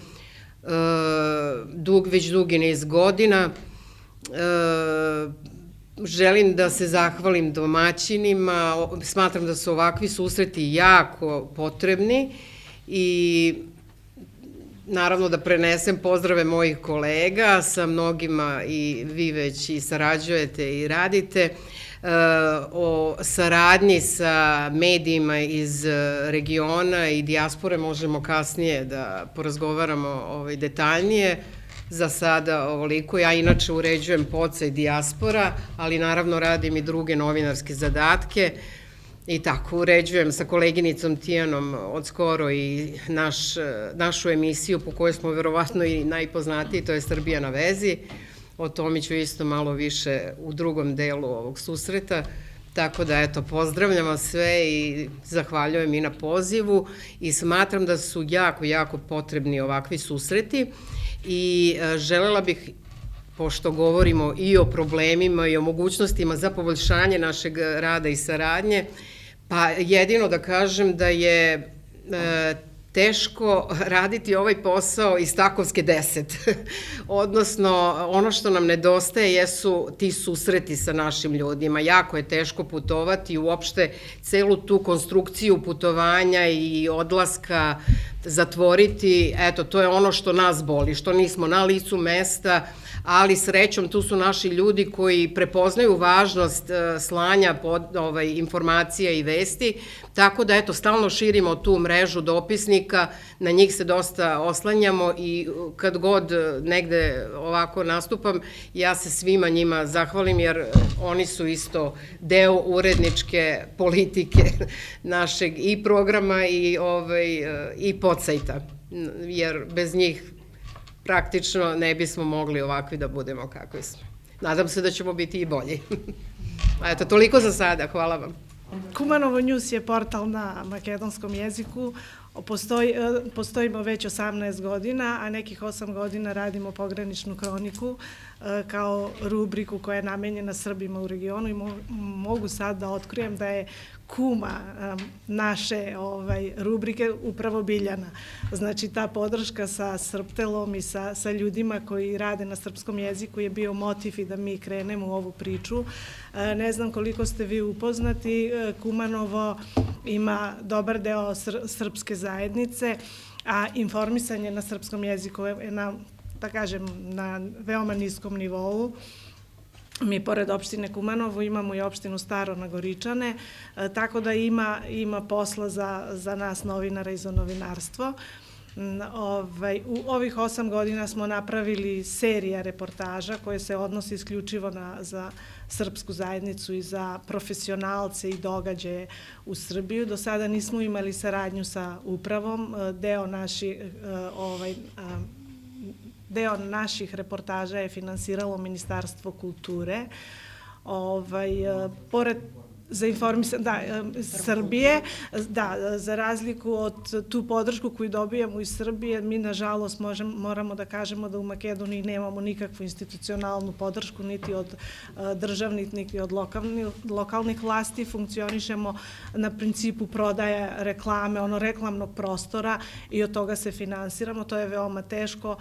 Speaker 13: već dugi niz godina. Želim da se zahvalim domaćinima, smatram da su ovakvi susreti jako potrebni i naravno da prenesem pozdrave mojih kolega, sa mnogima i vi već i sarađujete i radite. O saradnji sa medijima iz regiona i dijaspore možemo kasnije da porazgovaramo detaljnije. Za sada ovoliko. Ja inače uređujem POC-a i dijaspora, ali naravno radim i druge novinarske zadatke i tako uređujem sa koleginicom Tijanom odskoro i našu emisiju po kojoj smo verovatno i najpoznatiji, to je Srbija na vezi. O tome ću isto malo više u drugom delu ovog susreta. Tako da, eto, pozdravljam vas sve i zahvaljujem i na pozivu i smatram da su jako, jako potrebni ovakvi susreti. I želela bih, pošto govorimo i o problemima i o mogućnostima za poboljšanje našeg rada i saradnje, pa jedino da kažem da je teško raditi ovaj posao iz Takovske 10. Odnosno, ono što nam nedostaje jesu ti susreti sa našim ljudima. Jako je teško putovati i uopšte celu tu konstrukciju putovanja i odlaska zatvoriti. Eto, to je ono što nas boli, što nismo na licu mesta, ali srećom tu su naši ljudi koji prepoznaju važnost slanja informacija i vesti, tako da eto stalno širimo tu mrežu dopisnika, na njih se dosta oslanjamo i kad god negde ovako nastupam, ja se svima njima zahvalim jer oni su isto deo uredničke politike našeg i programa i podsajta, jer bez njih praktično ne bismo mogli ovakvi da budemo kakvi smo. Nadam se da ćemo biti i bolji. Eto, toliko za sada. Hvala vam.
Speaker 14: Kumanovo News je portal na makedonskom jeziku. Postojimo već 18 godina, a nekih 8 godina radimo pograničnu kroniku kao rubriku koja je namenjena Srbima u regionu i mogu sad da otkrijem da je kuma naše rubrike upravo Biljana. Znači, ta podrška sa Srptelom i sa ljudima koji rade na srpskom jeziku je bio motiv i da mi krenemo u ovu priču. Ne znam koliko ste vi upoznati, Kumanovo ima dobar deo srpske zajednice, a informisanje na srpskom jeziku je na veoma niskom nivou. Mi pored opštine Kumanovo imamo i opštinu Staro Nagoričane, tako da ima posla za nas novinara i za novinarstvo. U ovih 8 godina smo napravili serija reportaža koje se odnosi isključivo za srpsku zajednicu i za profesionalce i događaje u Srbiju. Do sada nismo imali saradnju sa upravom, deo naših reportaža je finansiralo Ministarstvo kulture. Pored za informisanje Srbije, za razliku od tu podršku koju dobijamo iz Srbije, mi nažalost moramo da kažemo da u Makedoniji nemamo nikakvu institucionalnu podršku, niti od državnih, niti od lokalnih vlasti. Funkcionišemo na principu prodaje reklame, reklamnog prostora i od toga se finansiramo. To je veoma teško,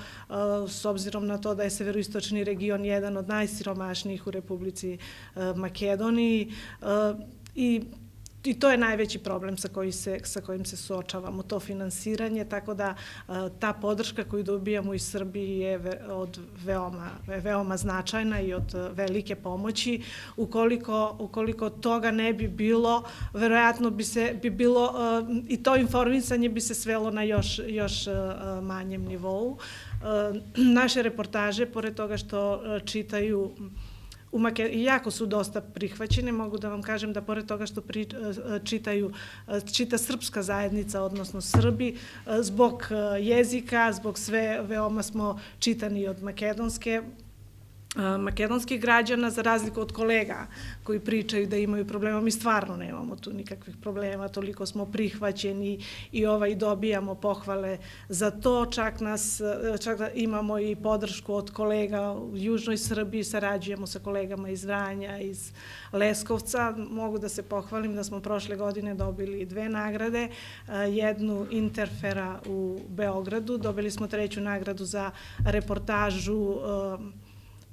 Speaker 14: s obzirom na to da je severoistočni region jedan od najsiromašnijih u Republici Makedoniji. I to je najveći problem sa kojim se suočavamo, to finansiranje, tako da ta podrška koju dobijamo iz Srbije je veoma značajna i od velike pomoći. Ukoliko toga ne bi bilo, verovatno bi bilo i to informisanje bi se svelo na još manjem nivou. Naše reportaže, pored toga što čitaju jako su dosta prihvaćene, mogu da vam kažem da pored toga što čita srpska zajednica, odnosno Srbi, zbog jezika, zbog sve, veoma smo čitani od makedonskih građana, za razliku od kolega koji pričaju da imaju problema. Mi stvarno nemamo tu nikakvih problema, toliko smo prihvaćeni i dobijamo pohvale za to. Čak imamo i podršku od kolega u Južnoj Srbiji, sarađujemo sa kolegama iz Vranja, iz Leskovca. Mogu da se pohvalim da smo prošle godine dobili 2 nagrade, jednu Interfera u Beogradu, dobili smo 3. nagradu za reportažu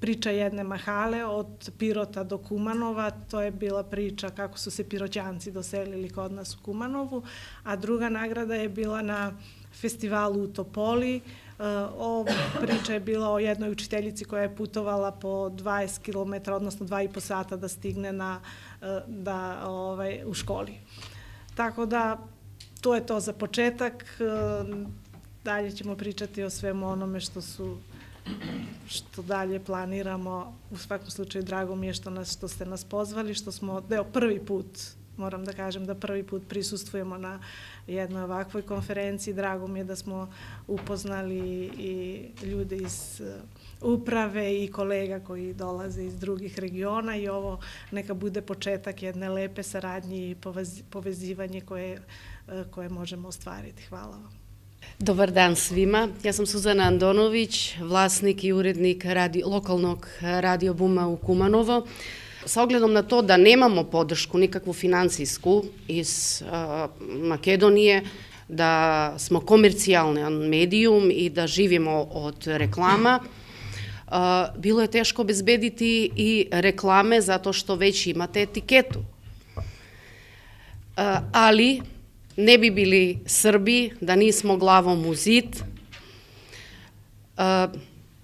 Speaker 14: Priča jedne mahale od Pirota do Kumanova. To je bila priča kako su se Piroćanci doselili kod nas u Kumanovu, a druga nagrada je bila na festivalu u Topoli. Priča je bila o jednoj učiteljici koja je putovala po 20 km, odnosno 2,5 sata da stigne u školi. Tako da, to je to za početak. Dalje ćemo pričati o svemu onome što dalje planiramo. U svakom slučaju drago mi je što ste nas pozvali, što smo prvi put, moram da kažem da prvi put prisustvujemo na jednoj ovakvoj konferenciji. Drago mi je da smo upoznali i ljude iz uprave i kolega koji dolaze iz drugih regiona i ovo neka bude početak jedne lepe saradnje i povezivanje koje možemo ostvariti. Hvala vam.
Speaker 15: Dobar dan svima. Ja sam Suzana Andonović, vlasnik i urednik lokalnog radio Buma u Kumanovo. Sa ogledom na to da nemamo podršku nikakvu finansijsku iz Makedonije, da smo komercijalni medijum i da živimo od reklama. Bilo je teško obezbediti i reklame zato što već imate etiketu. Ali ne bi bili Srbi da nismo glavom u zid.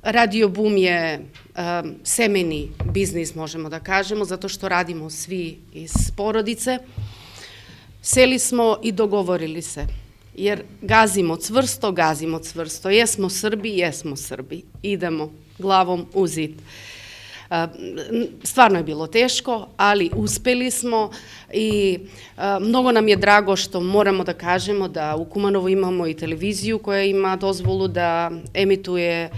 Speaker 15: Radio Boom je semeni biznis, možemo da kažemo, zato što radimo svi iz porodice. Seli smo i dogovorili se, jer gazimo cvrsto, jesmo Srbi, idemo glavom u zid. Stvarno je bilo teško, ali uspeli smo i mnogo nam je drago što moramo da kažemo da u Kumanovu imamo i televiziju koja ima dozvolu da emituje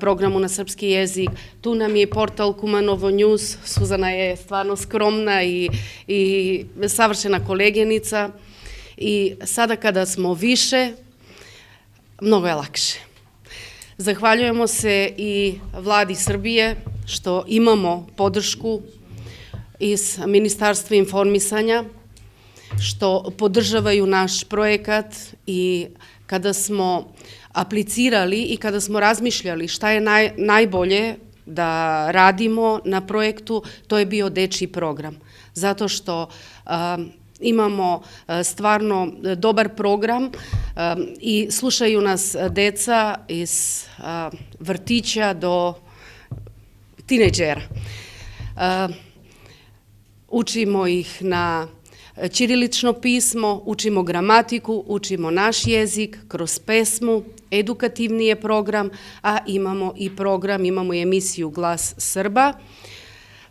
Speaker 15: programu na srpski jezik. Tu nam je portal Kumanovo News, Suzana je stvarno skromna i savršena koleginica i sada kada smo više, mnogo je lakše. Zahvaljujemo se i Vladi Srbije što imamo podršku iz Ministarstva informisanja, što podržavaju naš projekat i kada smo aplicirali i kada smo razmišljali šta je najbolje da radimo na projektu, to je bio dečiji program. Zato što imamo stvarno dobar program i slušaju nas deca iz vrtića do tinejdžera. Učimo ih na ćirilično pismo, učimo gramatiku, učimo naš jezik kroz pesmu, edukativni je program, a imamo i program, imamo i emisiju Glas Srba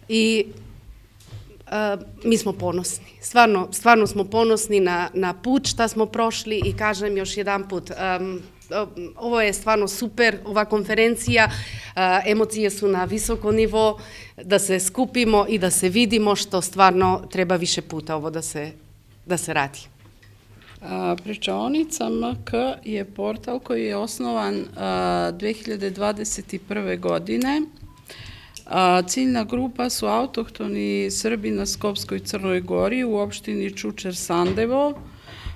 Speaker 15: i mi smo ponosni. Stvarno smo ponosni na put šta smo prošli i kažem još jedan put, ovo je stvarno super, ova konferencija, emocije su na visoko nivo, da se skupimo i da se vidimo što stvarno treba više puta ovo da se radi.
Speaker 16: Pričaonica MK je portal koji je osnovan 2021. godine. Ciljna grupa su autohtoni Srbi na Skopskoj Crnoj Gori u opštini Čučer-Sandevo,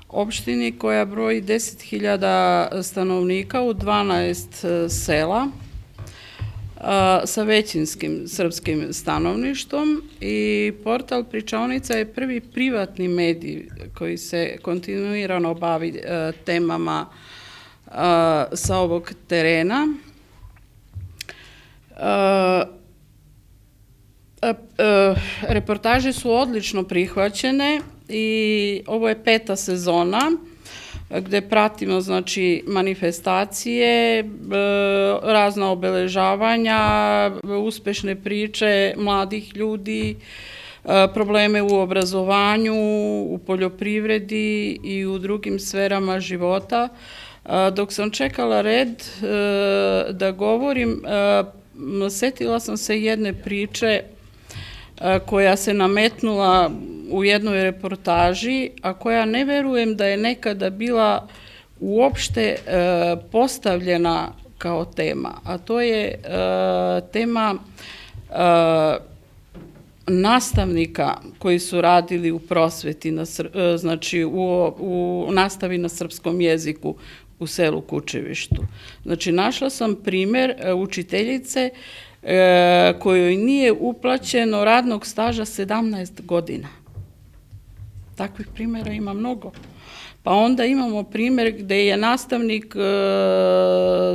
Speaker 16: opštini koja broji 10.000 stanovnika u 12 sela sa većinskim srpskim stanovništvom i portal Pričaonica je prvi privatni medij koji se kontinuirano bavi temama sa ovog terena. Reportaže su odlično prihvaćene i ovo je 5. sezona gde pratimo znači manifestacije, razna obeležavanja, uspešne priče mladih ljudi, probleme u obrazovanju, u poljoprivredi i u drugim sferama života. Dok sam čekala red da govorim, setila sam se jedne priče koja se nametnula u jednoj reportaži, a koja ne verujem da je nekada bila uopšte postavljena kao tema, a to je tema nastavnika koji su radili u prosveti, znači u nastavi na srpskom jeziku u selu Kučevištu. Znači, našla sam primer učiteljice kojoj nije uplaćeno radnog staža 17 godina. Takvih primjera ima mnogo. Pa onda imamo primjer gde je nastavnik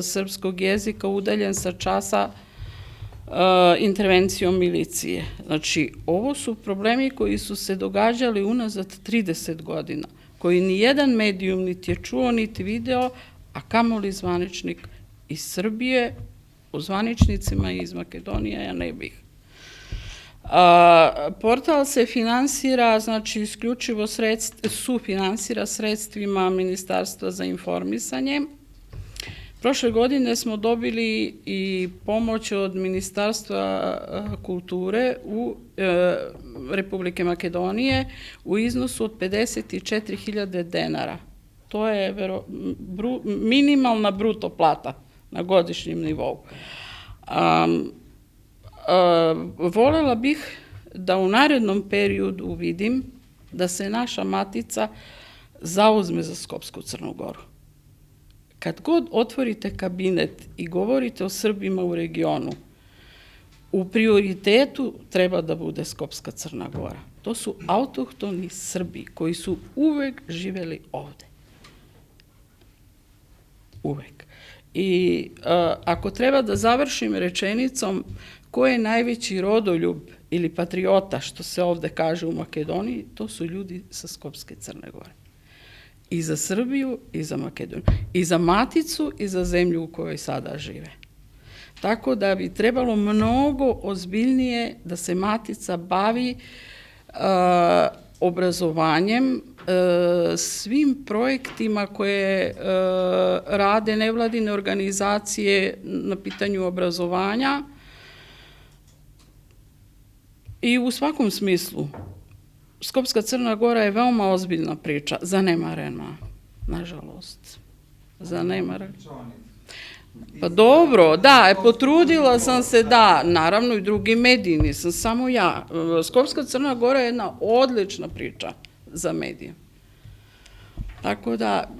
Speaker 16: srpskog jezika udaljen sa časa intervencijom milicije. Znači, ovo su problemi koji su se događali unazad 30 godina, koji nijedan medijum niti je čuo, niti video, a kamoli zvaničnik iz Srbije, o zvaničnicima iz Makedonije ja ne bih. Portal se finansira, znači isključivo sufinansira sredstvima Ministarstva za informisanje. Prošle godine smo dobili i pomoć od Ministarstva kulture Republike Makedonije u iznosu od 54.000 dinara. To je minimalna bruto plata na godišnjem nivou. Volela bih da u narednom periodu vidim da se naša matica zauzme za Skopsku Crnu Goru. Kad god otvorite kabinet i govorite o Srbima u regionu, u prioritetu treba da bude Skopska Crna Gora. To su autohtoni Srbi koji su uvek živeli ovde. Uvek. I ako treba da završim rečenicom ko je najveći rodoljub ili patriota, što se ovde kaže u Makedoniji, to su ljudi sa Skopske Crne Gore. I za Srbiju, i za Makedoniju. I za maticu, i za zemlju u kojoj sada žive. Tako da bi trebalo mnogo ozbiljnije da se matica bavi obrazovanjem, svim projektima koje rade nevladine organizacije na pitanju obrazovanja i u svakom smislu. Skopska Crna Gora je veoma ozbiljna priča, zanemarena, nažalost. Zanemarena. Pa dobro, da, potrudila sam se, da, naravno i drugi mediji, nisam samo ja. Skopska Crna Gora je jedna odlična priča za medije. Tako da,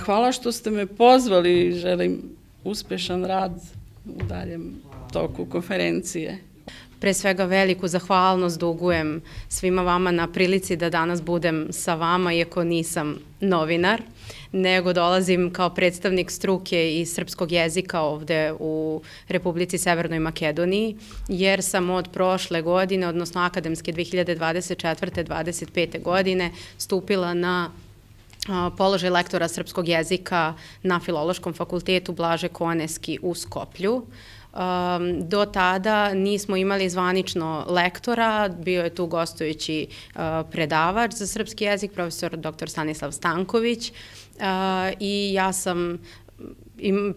Speaker 16: hvala što ste me pozvali i želim uspešan rad u daljem toku konferencije.
Speaker 17: Pre svega veliku zahvalnost dugujem svima vama na prilici da danas budem sa vama, iako nisam novinar, nego dolazim kao predstavnik struke i srpskog jezika ovde u Republici Severnoj Makedoniji, jer sam od prošle godine, odnosno akademske 2024-2025. godine, stupila na položaj lektora srpskog jezika na Filološkom fakultetu Blaže Koneski u Skoplju. Do tada nismo imali zvanično lektora, bio je tu gostujući predavač za srpski jezik, profesor dr. Stanislav Stanković, i ja sam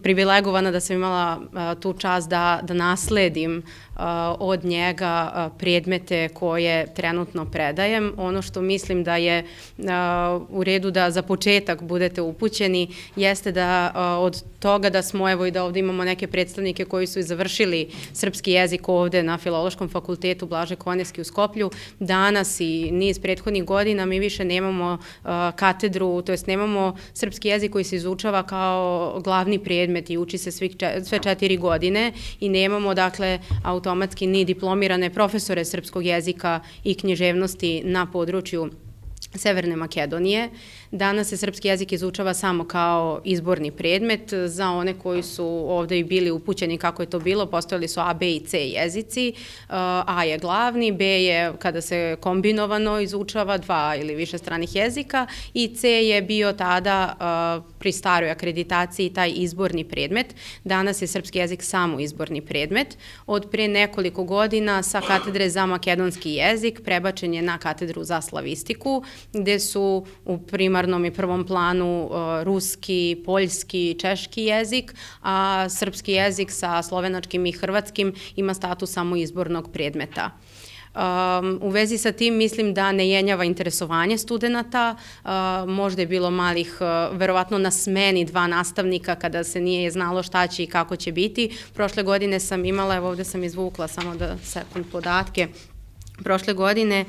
Speaker 17: privilegovana da sam imala tu čast da nasledim od njega predmete koje trenutno predajem. Ono što mislim da je u redu da za početak budete upućeni jeste da od toga da smo, evo i da ovde imamo neke predstavnike koji su i završili srpski jezik ovde na Filološkom fakultetu Blaže Koneski u Skoplju, danas i niz prethodnih godina mi više nemamo katedru, to jest nemamo srpski jezik koji se izučava kao glavni predmet i uči se sve 4 godine i nemamo, dakle, automatski ni diplomirane profesore srpskog jezika i književnosti na području Severne Makedonije. Danas se srpski jezik izučava samo kao izborni predmet. Za one koji su ovde i bili upućeni kako je to bilo, postojali su A, B i C jezici. A je glavni, B je kada se kombinovano izučava 2 ili više stranih jezika i C je bio tada pri staroj akreditaciji taj izborni predmet. Danas je srpski jezik samo izborni predmet. Od pre nekoliko godina sa katedre za makedonski jezik prebačen je na katedru za slavistiku, gde su u primarnom i prvom planu ruski, poljski, češki jezik, a srpski jezik sa slovenačkim i hrvatskim ima status samo izbornog predmeta. U vezi sa tim mislim da ne jenjava interesovanje studenta, možda je bilo malih, verovatno na smeni 2 nastavnika kada se nije znalo šta će i kako će biti. Prošle godine sam imala, evo ovde sam izvukla samo da setim podatke, prošle godine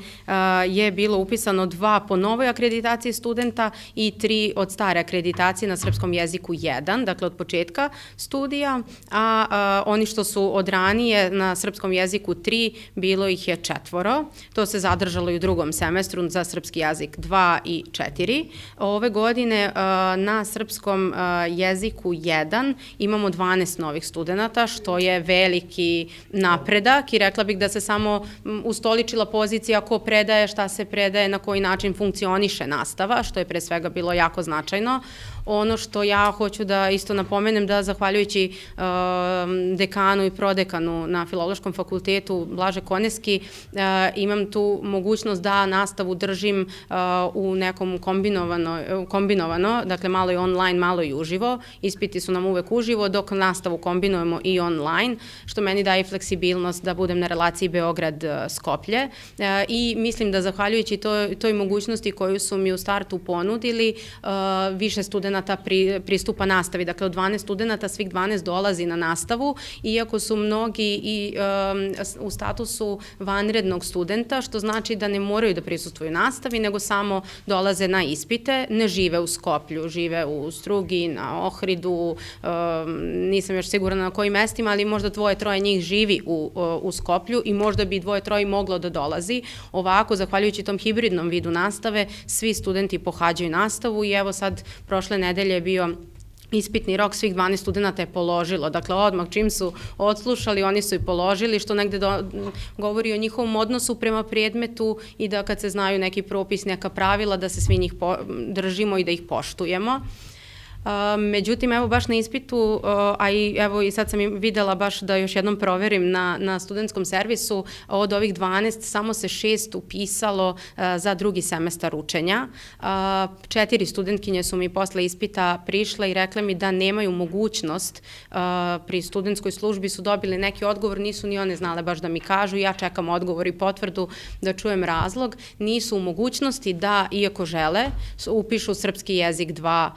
Speaker 17: je bilo upisano 2 po novoj akreditaciji studenta i 3 od stare akreditacije na srpskom jeziku 1, dakle od početka studija, a oni što su od ranije na srpskom jeziku 3, bilo ih je 4. To se zadržalo i u drugom semestru za srpski jezik 2 i 4. Ove godine na srpskom jeziku 1 imamo 12 novih studenta, što je veliki napredak i rekla bih da se samo ustoličila pozicija ko predaje, šta se predaje, na koji način funkcioniše nastava, što je pre svega bilo jako značajno. Ono što ja hoću da isto napomenem da zahvaljujući dekanu i prodekanu na Filološkom fakultetu Blaže Koneski imam tu mogućnost da nastavu držim u nekom kombinovano, dakle malo i online, malo i uživo. Ispiti su nam uvek uživo, dok nastavu kombinujemo i online, što meni daje fleksibilnost da budem na relaciji Beograd-Skoplje. Skoplje i mislim da zahvaljujući toj mogućnosti koju su mi u startu ponudili, više studenta pristupa nastavi. Dakle, od 12 studenta svih 12 dolazi na nastavu, iako su mnogi i u statusu vanrednog studenta, što znači da ne moraju da prisustvuju nastavi, nego samo dolaze na ispite, ne žive u Skoplju, žive u Strugi, na Ohridu, nisam još sigurna na kojim mestima, ali možda 2-3 njih živi u Skoplju i možda bi 2-3 moglo da dolazi. Ovako, zahvaljujući tom hibridnom vidu nastave, svi studenti pohađaju nastavu i evo sad, prošle nedelje je bio ispitni rok, svih 12 studenta je položilo. Dakle, odmah čim su odslušali, oni su i položili, što negde govori o njihovom odnosu prema predmetu i da kad se znaju neki propis, neka pravila, da se svi njih držimo i da ih poštujemo. Međutim, evo baš na ispitu, a i evo i sad sam videla baš da još jednom proverim na studentskom servisu, od ovih 12 samo se 6 upisalo za drugi semestar učenja. 4 studentkinje su mi posle ispita prišle i rekle mi da nemaju mogućnost, pri studentskoj službi su dobili neki odgovor, nisu ni one znale baš da mi kažu, ja čekam odgovor i potvrdu da čujem razlog, nisu u mogućnosti da, iako žele, upišu srpski jezik 2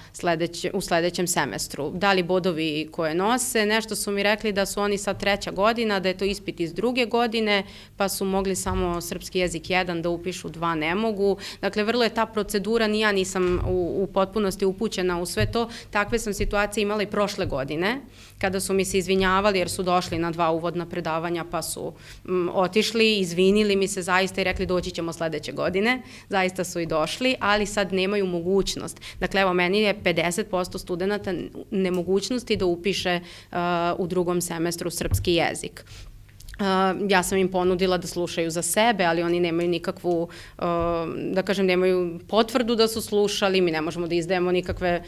Speaker 17: u sledećem semestru. Da li bodovi koje nose, nešto su mi rekli da su oni sad 3. godina, da je to ispit iz 2. godine, pa su mogli samo srpski jezik 1 da upišu, 2 ne mogu. Dakle, vrlo je ta procedura, ni ja nisam u potpunosti upućena u sve to. Takve sam situacije imala i prošle godine, kada su mi se izvinjavali jer su došli na 2 uvodna predavanja pa su otišli, izvinili mi se zaista i rekli doći ćemo sledeće godine. Zaista su i došli, ali sad nemaju mogućnost. Dakle, evo, meni je 50% studenta nemogućnosti da upiše u 2. semestru srpski jezik. Ja sam im ponudila da slušaju za sebe, ali oni nemaju nikakvu, da kažem, nemaju potvrdu da su slušali, mi ne možemo da izdajemo nikakve,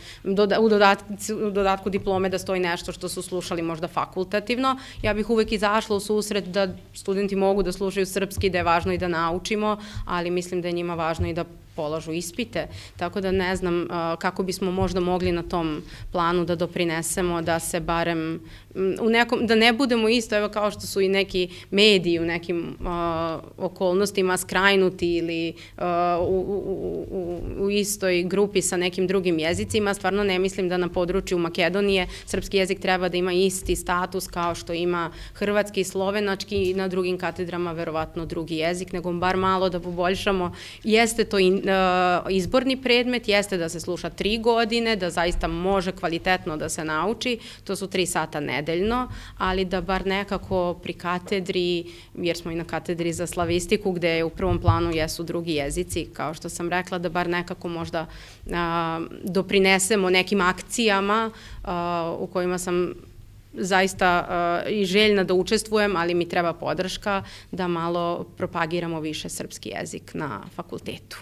Speaker 17: u dodatku diplome da stoji nešto što su slušali možda fakultativno. Ja bih uvek izašla u susret da studenti mogu da slušaju srpski, da je važno i da naučimo, ali mislim da je njima važno i da polažu ispite, tako da ne znam kako bismo možda mogli na tom planu da doprinesemo da se barem da ne budemo isto, evo kao što su i neki mediji u nekim okolnostima skrajnuti ili u istoj grupi sa nekim drugim jezicima. Stvarno ne mislim da na području Makedonije srpski jezik treba da ima isti status kao što ima hrvatski i slovenački i na drugim katedrama verovatno drugi jezik, nego bar malo da poboljšamo. Jeste to izborni predmet, jeste da se sluša 3 godine, da zaista može kvalitetno da se nauči, to su 3 sata nedeljno, ali da bar nekako pri katedri, jer smo i na katedri za slavistiku, gde u prvom planu jesu drugi jezici, kao što sam rekla, da bar nekako možda doprinesemo nekim akcijama u kojima sam zaista i željna da učestvujem, ali mi treba podrška da malo propagiramo više srpski jezik na fakultetu.